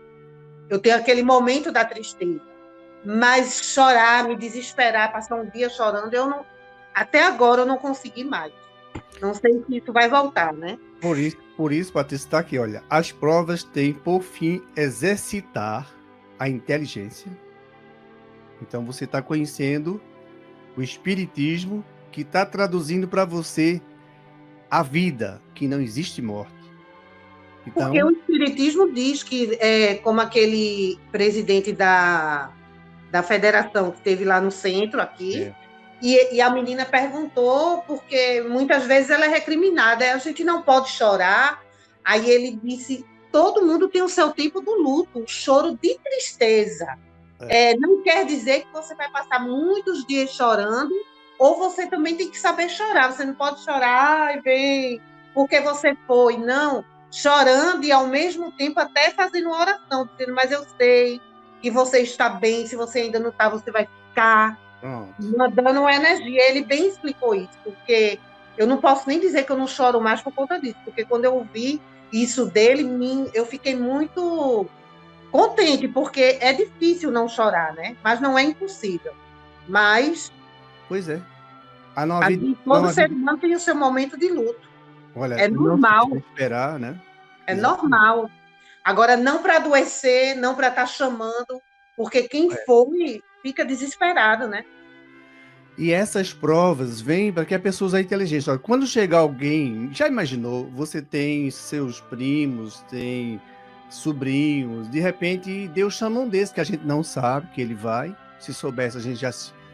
eu tenho aquele momento da tristeza, mas chorar, me desesperar, passar um dia chorando, até agora eu não consegui mais. Não sei se isso vai voltar, né? Por isso, Patrícia, está aqui, olha, as provas têm por fim exercitar a inteligência. Então você está conhecendo o Espiritismo, que está traduzindo para você a vida, que não existe morte. Então... Porque o Espiritismo diz que, como aquele presidente da federação que esteve lá no centro, aqui, e a menina perguntou, porque muitas vezes ela é recriminada, a gente não pode chorar. Aí ele disse, todo mundo tem o seu tipo do luto, o choro de tristeza. Não quer dizer que você vai passar muitos dias chorando, ou você também tem que saber chorar. Você não pode chorar, porque você foi. Não, chorando e ao mesmo tempo até fazendo uma oração, dizendo, mas eu sei que você está bem, se você ainda não está, você vai ficar. Dando uma energia. Ele bem explicou isso, porque eu não posso nem dizer que eu não choro mais por conta disso, porque quando eu ouvi isso dele, eu fiquei muito contente, porque é difícil não chorar, né? Mas não é impossível. Mas... Pois é. Todo ser humano tem o seu momento de luto. Olha, é normal. Não esperar, né? É normal. Agora, não para adoecer, não para estar chamando, porque quem foi fica desesperado, né? E essas provas vêm para que a pessoa use a inteligência. Olha, quando chegar alguém, já imaginou, você tem seus primos, tem sobrinhos, de repente Deus chama um desses que a gente não sabe que ele vai. Se soubesse, a gente já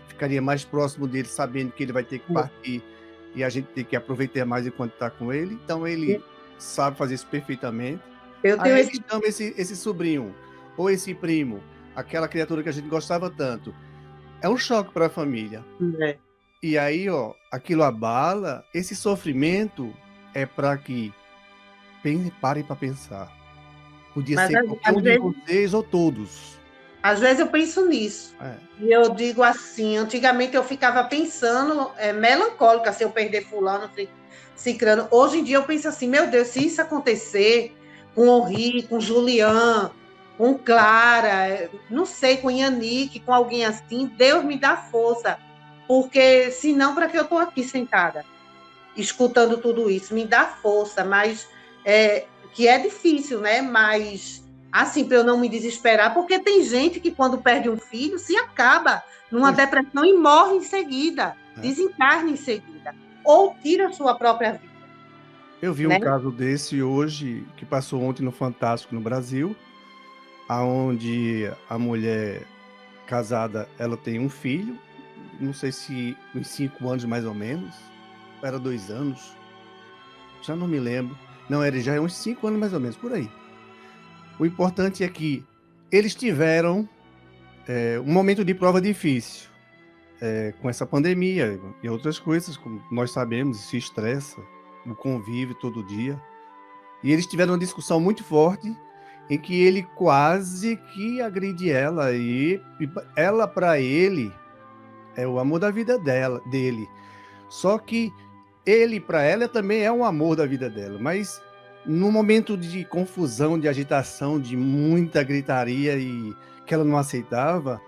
ficaria mais próximo dele, sabendo que ele vai ter que partir e a gente tem que aproveitar mais enquanto está com ele. Então, ele sabe fazer isso perfeitamente. Eu tenho Aí esse... ele chama esse sobrinho, ou esse primo, aquela criatura que a gente gostava tanto. É um choque para a família. É. E aí, ó, aquilo abala. Esse sofrimento é para que parem para pensar. Podia Mas ser qualquer um de vocês ou todos. Às vezes eu penso nisso. E eu digo assim, antigamente eu ficava pensando, melancólica, se eu perder fulano, cicrano. Hoje em dia eu penso assim, meu Deus, se isso acontecer com o Henri, com Julián, com Clara, não sei, com Yannick, com alguém assim, Deus me dá força. Porque senão, para que eu estou aqui sentada, escutando tudo isso? Me dá força, mas que é difícil, né? Mas assim, para eu não me desesperar, porque tem gente que quando perde um filho se acaba numa depressão e morre em seguida, desencarna em seguida, ou tira a sua própria vida. Eu vi um caso desse hoje, que passou ontem no Fantástico no Brasil, onde a mulher casada, ela tem um filho, não sei se uns 5 anos mais ou menos, era 2 anos, já não me lembro. Não, era já uns 5 anos mais ou menos, por aí. O importante é que eles tiveram um momento de prova difícil, com essa pandemia e outras coisas, como nós sabemos, se estressa, o convívio todo dia. E eles tiveram uma discussão muito forte, em que ele quase que agride ela, e ela, para ele, é o amor da vida dele. Só que ele, para ela, também é um amor da vida dela, mas num momento de confusão, de agitação, de muita gritaria e que ela não aceitava,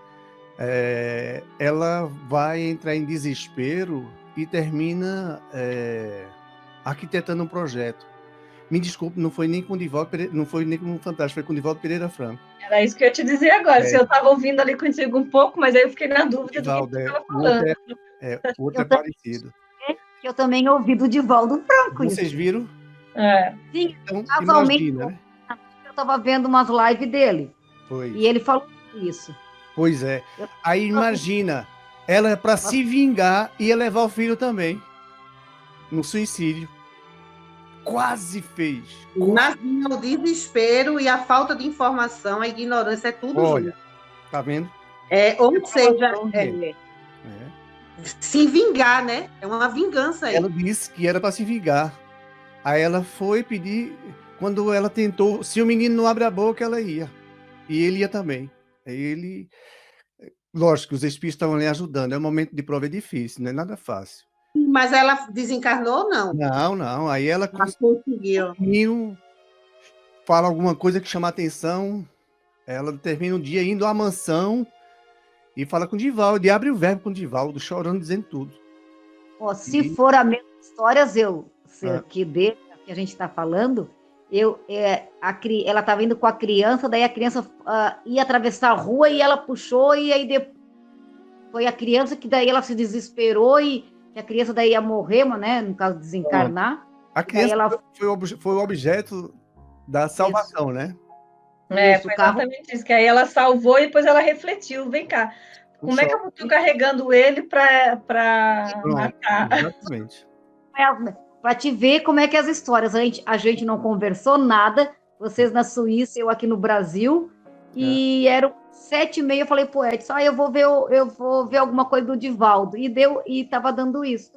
ela vai entrar em desespero e termina arquitetando um projeto. Me desculpe, não foi nem com o Divaldo Pereira, não foi nem com o Fantástico, foi com o Divaldo Pereira Franco. Era isso que eu ia te dizer agora, se eu estava ouvindo ali contigo um pouco, mas aí eu fiquei na dúvida do que você estava falando. O outro é parecido. Eu também ouvi do Divaldo Franco. Vocês viram? Sim, então, casualmente, imagina, né? eu estava vendo umas lives dele. E ele falou isso. Pois é. Aí imagina, ela, para se vingar, ia levar o filho também no suicídio. Quase fez. Imagina o desespero e a falta de informação, a ignorância, é tudo. Olha, tá vendo? Ou seja, se vingar, né? É uma vingança aí. Ela disse que era para se vingar. Aí ela foi pedir, quando ela tentou, se o menino não abre a boca, ela ia. E ele ia também. Aí lógico que os espíritos estavam ali ajudando. É um momento de prova difícil, não é nada fácil. Mas ela desencarnou, não? Não. Aí ela conseguiu. O menino fala alguma coisa que chama a atenção, ela termina o dia indo à mansão e fala com o Divaldo, e abre o verbo com o Divaldo, chorando, dizendo tudo. Se for a mesma história, que a gente está falando, ela estava indo com a criança, daí a criança ia atravessar a rua e ela puxou, e aí foi a criança que daí ela se desesperou e a criança daí ia morrer, né, no caso, desencarnar. A criança foi o objeto da salvação, isso, né? Foi exatamente isso, que aí ela salvou e depois ela refletiu, vem cá, como é que eu estou carregando ele para matar? Exatamente. Para te ver como é que as histórias, a gente não conversou nada, vocês na Suíça, eu aqui no Brasil, e eram 7h30, eu falei pro Edson, eu vou ver alguma coisa do Divaldo, e estava dando isso.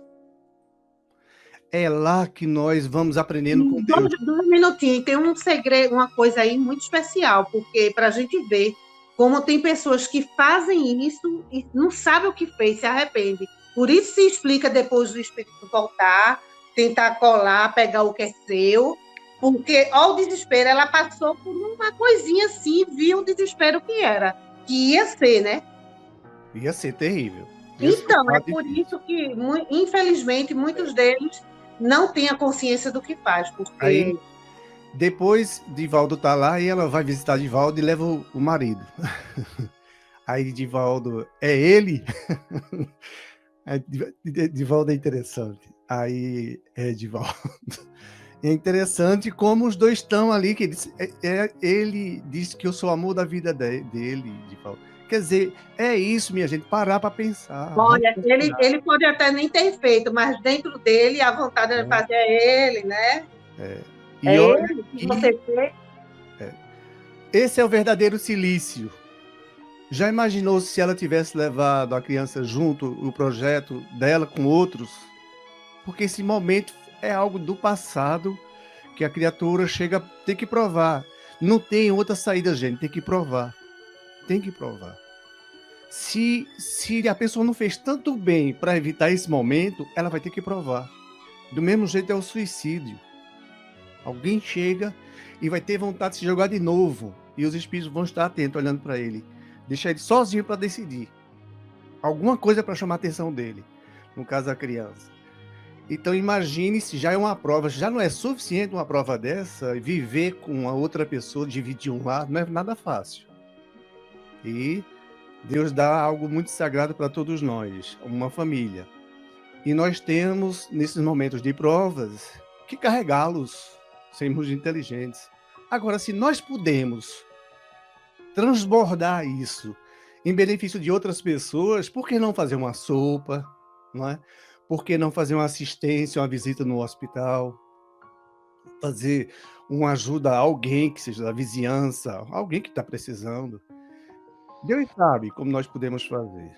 É lá que nós vamos aprendendo com Deus. 2 minutinhos, tem um segredo, uma coisa aí muito especial, porque para a gente ver como tem pessoas que fazem isso e não sabem o que fez, se arrepende. Por isso se explica depois do espírito voltar, tentar colar, pegar o que é seu, porque, ó, o desespero, ela passou por uma coisinha assim, viu o desespero que era, que ia ser, né? Ia ser terrível. Então, é por isso que, infelizmente, muitos deles não têm a consciência do que faz, porque... Aí, depois, Divaldo tá lá e ela vai visitar Divaldo e leva o marido. Aí, Divaldo, é ele? Divaldo é interessante. Aí, Divaldo. É interessante como os dois estão ali, que ele diz que eu sou o amor da vida dele, Divaldo. Quer dizer, é isso, minha gente, parar para pensar. Olha, ele pode até nem ter feito, mas dentro dele a vontade de fazer é ele, né? E olha ele que que você fez. esse é o verdadeiro silício. Já imaginou se ela tivesse levado a criança junto, o projeto dela com outros? Porque esse momento é algo do passado que a criatura chega a ter que provar. Não tem outra saída, gente, tem que provar. Tem que provar. Se a pessoa não fez tanto bem para evitar esse momento, ela vai ter que provar. Do mesmo jeito é o suicídio. Alguém chega e vai ter vontade de se jogar de novo. E os espíritos vão estar atentos, olhando para ele. Deixar ele sozinho para decidir. Alguma coisa para chamar a atenção dele. No caso da criança. Então imagine se já é uma prova. Já não é suficiente uma prova dessa. Viver com a outra pessoa, dividir um lar, não é nada fácil. E Deus dá algo muito sagrado para todos nós. Uma família. E nós temos, nesses momentos de provas, que carregá-los. Sermos inteligentes. Agora, se nós podemos transbordar isso em benefício de outras pessoas, por que não fazer uma sopa, não é? Por que não fazer uma assistência, uma visita no hospital? Fazer uma ajuda a alguém que seja da vizinhança, alguém que está precisando. Deus sabe como nós podemos fazer.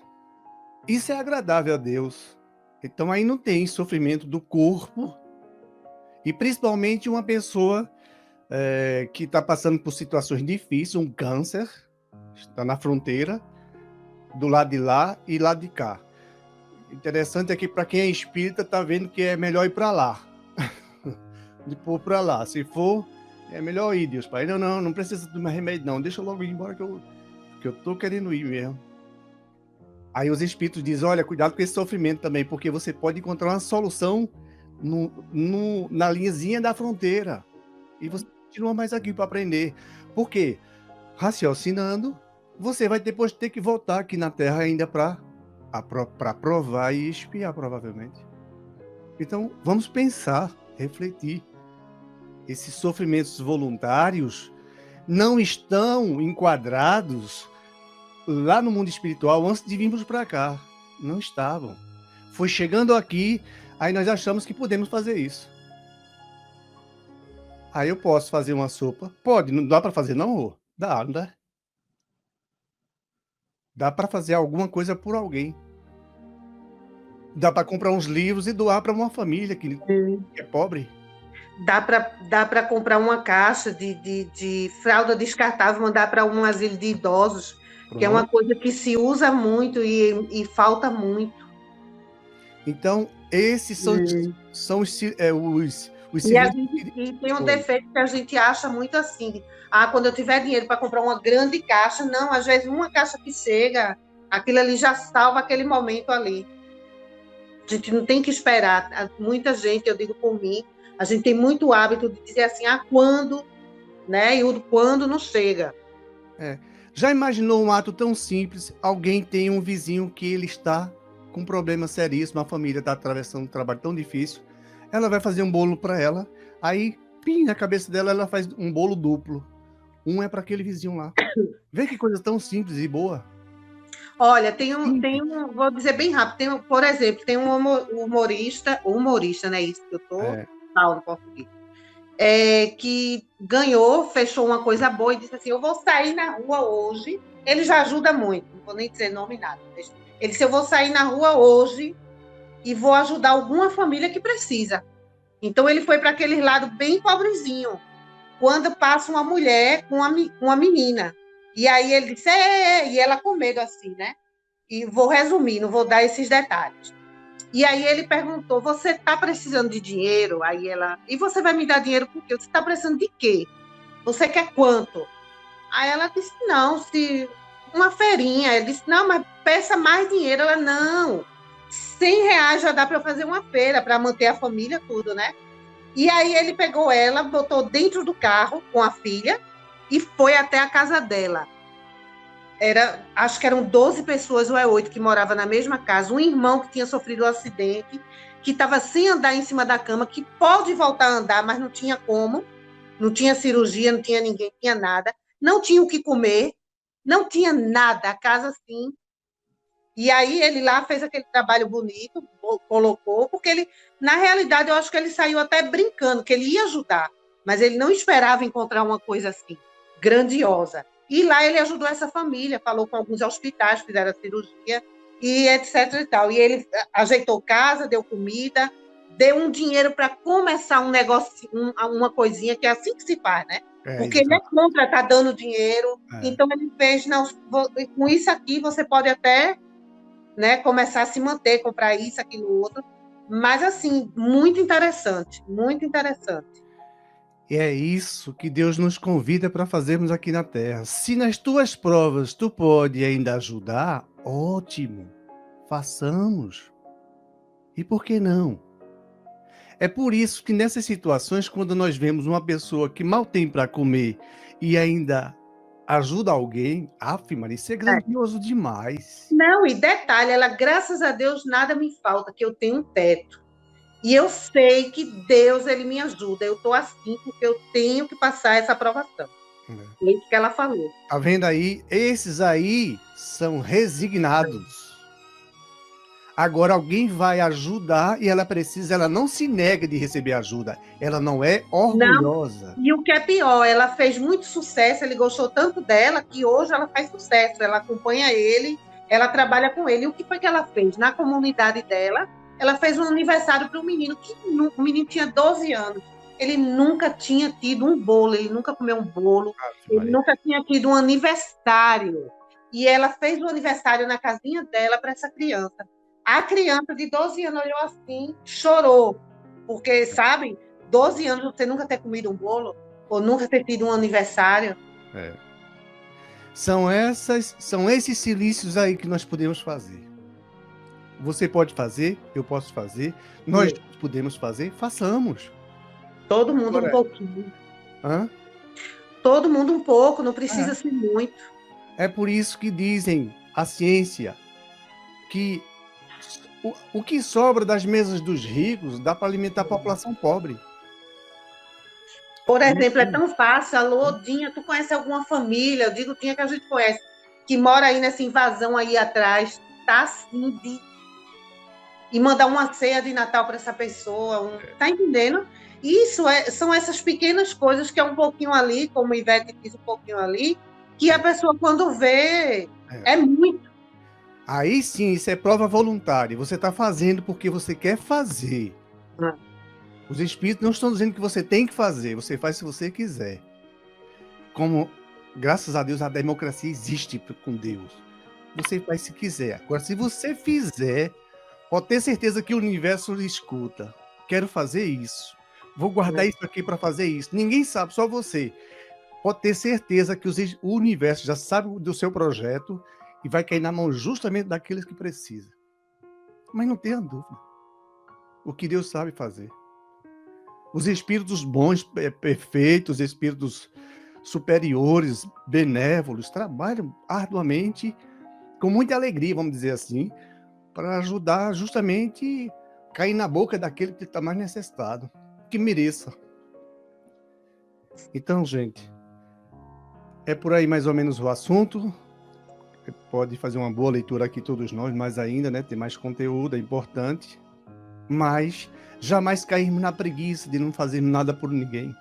Isso é agradável a Deus. Então aí não tem sofrimento do corpo, e principalmente uma pessoa que está passando por situações difíceis, um câncer, está na fronteira, do lado de lá e lado de cá. Interessante é que para quem é espírita está vendo que é melhor ir para lá, de pôr para lá. Se for, é melhor ir, Deus Pai. Não precisa tomar remédio não, deixa eu logo ir embora que eu estou querendo ir mesmo. Aí os espíritos dizem, olha, cuidado com esse sofrimento também, porque você pode encontrar uma solução na linhazinha da fronteira. E você continua mais aqui para aprender. Por quê? Raciocinando, você vai depois ter que voltar aqui na Terra ainda para provar e expiar, provavelmente. Então, vamos pensar, refletir. Esses sofrimentos voluntários não estão enquadrados lá no mundo espiritual antes de virmos para cá. Não estavam. Foi chegando aqui, aí nós achamos que podemos fazer isso. Aí eu posso fazer uma sopa? Pode, não dá para fazer não, Rô? Dá, não dá? Dá para fazer alguma coisa por alguém. Dá para comprar uns livros e doar para uma família que é pobre. Dá para comprar uma caixa de fralda descartável, mandar para um asilo de idosos, que é uma coisa que se usa muito e falta muito. Então, esses são os e tem um defeito que a gente acha muito assim. Quando eu tiver dinheiro para comprar uma grande caixa, não, às vezes uma caixa que chega, aquilo ali já salva aquele momento ali. A gente não tem que esperar. Muita gente, eu digo por mim, a gente tem muito hábito de dizer assim, quando, né? E o quando não chega. Já imaginou um ato tão simples? Alguém tem um vizinho que ele está com um problema seríssimo, a família está atravessando um trabalho tão difícil, ela vai fazer um bolo para ela, aí, pim, na cabeça dela, ela faz um bolo duplo. Um é para aquele vizinho lá. Vê que coisa tão simples e boa. Olha, vou dizer bem rápido, por exemplo, tem um humorista, né, isso que eu estou falando em português, que fechou uma coisa boa e disse assim, eu vou sair na rua hoje, ele já ajuda muito, não vou nem dizer nome nada, ele disse, eu vou sair na rua hoje e vou ajudar alguma família que precisa. Então ele foi para aquele lado bem pobrezinho, quando passa uma mulher com uma menina, e aí ele disse, e ela com medo assim, né? E vou resumir, não vou dar esses detalhes. E aí ele perguntou, você está precisando de dinheiro? Aí ela, e você vai me dar dinheiro por quê? Você está precisando de quê? Você quer quanto? Aí ela disse, não, se uma feirinha. Ele disse, não, mas peça mais dinheiro. Ela, não, R$100 já dá para eu fazer uma feira, para manter a família, tudo, né? E aí ele pegou ela, botou dentro do carro com a filha e foi até a casa dela. Acho que eram 12 pessoas ou 8 que moravam na mesma casa, um irmão que tinha sofrido um acidente, que estava sem andar em cima da cama, que pode voltar a andar, mas não tinha como, não tinha cirurgia, não tinha ninguém, não tinha nada, não tinha o que comer, não tinha nada, a casa assim. E aí ele lá fez aquele trabalho bonito, colocou, porque ele, na realidade, eu acho que ele saiu até brincando, que ele ia ajudar, mas ele não esperava encontrar uma coisa assim, grandiosa. E lá ele ajudou essa família, falou com alguns hospitais, fizeram a cirurgia, e etc e tal. E ele ajeitou casa, deu comida, deu um dinheiro para começar um negócio, uma coisinha, que é assim que se faz, né? Porque ele é contra estar dando dinheiro, então ele fez, não, com isso aqui você pode até, né, começar a se manter, comprar isso, aquilo, outro, mas assim, muito interessante, muito interessante. E é isso que Deus nos convida para fazermos aqui na Terra. Se nas tuas provas tu pode ainda ajudar, ótimo, façamos. E por que não? É por isso que nessas situações, quando nós vemos uma pessoa que mal tem para comer e ainda ajuda alguém, Maria, isso é grandioso demais. Não, e detalhe, ela, graças a Deus, nada me falta, que eu tenho um teto. E eu sei que Deus, ele me ajuda. Eu estou assim porque eu tenho que passar essa aprovação. É isso que ela falou. Tá vendo aí? Esses aí são resignados. Agora alguém vai ajudar e ela precisa, ela não se nega de receber ajuda. Ela não é orgulhosa. Não. E o que é pior, ela fez muito sucesso, ele gostou tanto dela que hoje ela faz sucesso. Ela acompanha ele, ela trabalha com ele. E o que foi que ela fez? Na comunidade dela, ela fez um aniversário para um menino, que o menino tinha 12 anos. Ele nunca tinha tido um bolo, ele nunca comeu um bolo, ele nunca tinha tido um aniversário. E ela fez o aniversário na casinha dela para essa criança. A criança de 12 anos olhou assim, chorou, porque, sabe, 12 anos você nunca ter comido um bolo, ou nunca ter tido um aniversário. São esses silícios aí que nós podemos fazer. Você pode fazer, eu posso fazer, nós podemos fazer, façamos. Todo mundo um pouquinho. Todo mundo um pouco, não precisa ser muito. É por isso que dizem a ciência que o que sobra das mesas dos ricos dá para alimentar a população pobre. Por exemplo, é tão fácil. Alô, Dinha, tu conhece alguma família? Eu digo Dinha que a gente conhece, que mora aí nessa invasão aí atrás, tá assim de... E mandar uma ceia de Natal para essa pessoa. Tá entendendo? Isso são essas pequenas coisas que é um pouquinho ali, como a Ivete diz, um pouquinho ali, que a pessoa, quando vê, é muito. Aí sim, isso é prova voluntária. Você está fazendo porque você quer fazer. Os espíritos não estão dizendo que você tem que fazer, você faz se você quiser. Como, graças a Deus, a democracia existe com Deus. Você faz se quiser. Agora, se você fizer, pode ter certeza que o universo lhe escuta. Quero fazer isso. Vou guardar isso aqui para fazer isso. Ninguém sabe, só você. Pode ter certeza que o universo já sabe do seu projeto e vai cair na mão justamente daqueles que precisam. Mas não tenha dúvida. O que Deus sabe fazer. Os espíritos bons, perfeitos, espíritos superiores, benévolos, trabalham arduamente, com muita alegria, vamos dizer assim, para ajudar justamente a cair na boca daquele que está mais necessitado, que mereça. Então, gente, é por aí mais ou menos o assunto. Pode fazer uma boa leitura aqui todos nós, mais ainda, né? Tem mais conteúdo, é importante. Mas jamais cairmos na preguiça de não fazermos nada por ninguém.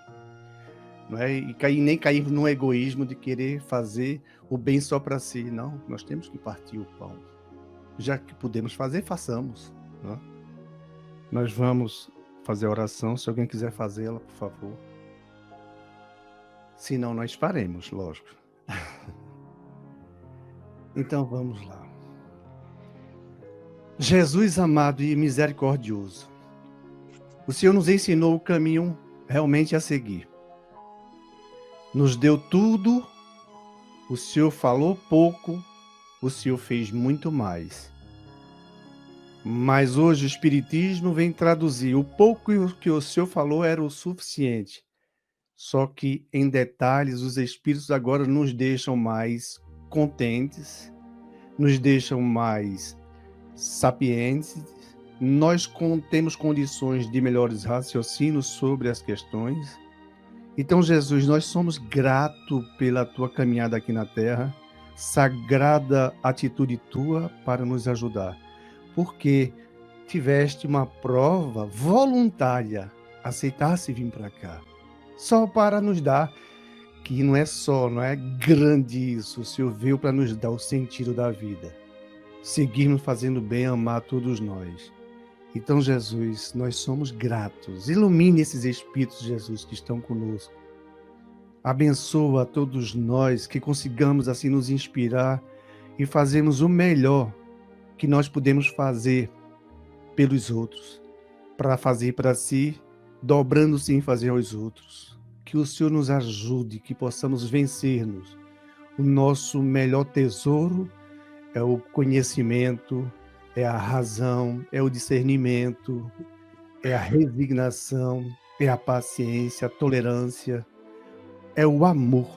Não é? E nem cairmos no egoísmo de querer fazer o bem só para si. Não, nós temos que partir o pão. Já que podemos fazer, façamos. Não é? Nós vamos fazer a oração, se alguém quiser fazê-la, por favor. Se não, nós faremos, lógico. Então vamos lá. Jesus amado e misericordioso, o Senhor nos ensinou o caminho realmente a seguir. Nos deu tudo, o Senhor falou pouco, o Senhor fez muito mais. Mas hoje o Espiritismo vem traduzir o pouco que o Senhor falou era o suficiente. Só que, em detalhes, os Espíritos agora nos deixam mais contentes, nos deixam mais sapientes, nós temos condições de melhores raciocínios sobre as questões. Então, Jesus, nós somos gratos pela tua caminhada aqui na Terra, sagrada atitude tua para nos ajudar, porque tiveste uma prova voluntária, aceitasse vir para cá, só para nos dar, que não é grande isso, o Senhor veio para nos dar o sentido da vida, seguirmos fazendo bem, amar todos nós. Então, Jesus, nós somos gratos. Ilumine esses espíritos, Jesus, que estão conosco. Abençoa a todos nós, que consigamos assim nos inspirar e fazermos o melhor que nós podemos fazer pelos outros, para fazer para si, dobrando-se em fazer aos outros. Que o Senhor nos ajude, que possamos vencer-nos. O nosso melhor tesouro é o conhecimento, é a razão, é o discernimento, é a resignação, é a paciência, a tolerância, é o amor.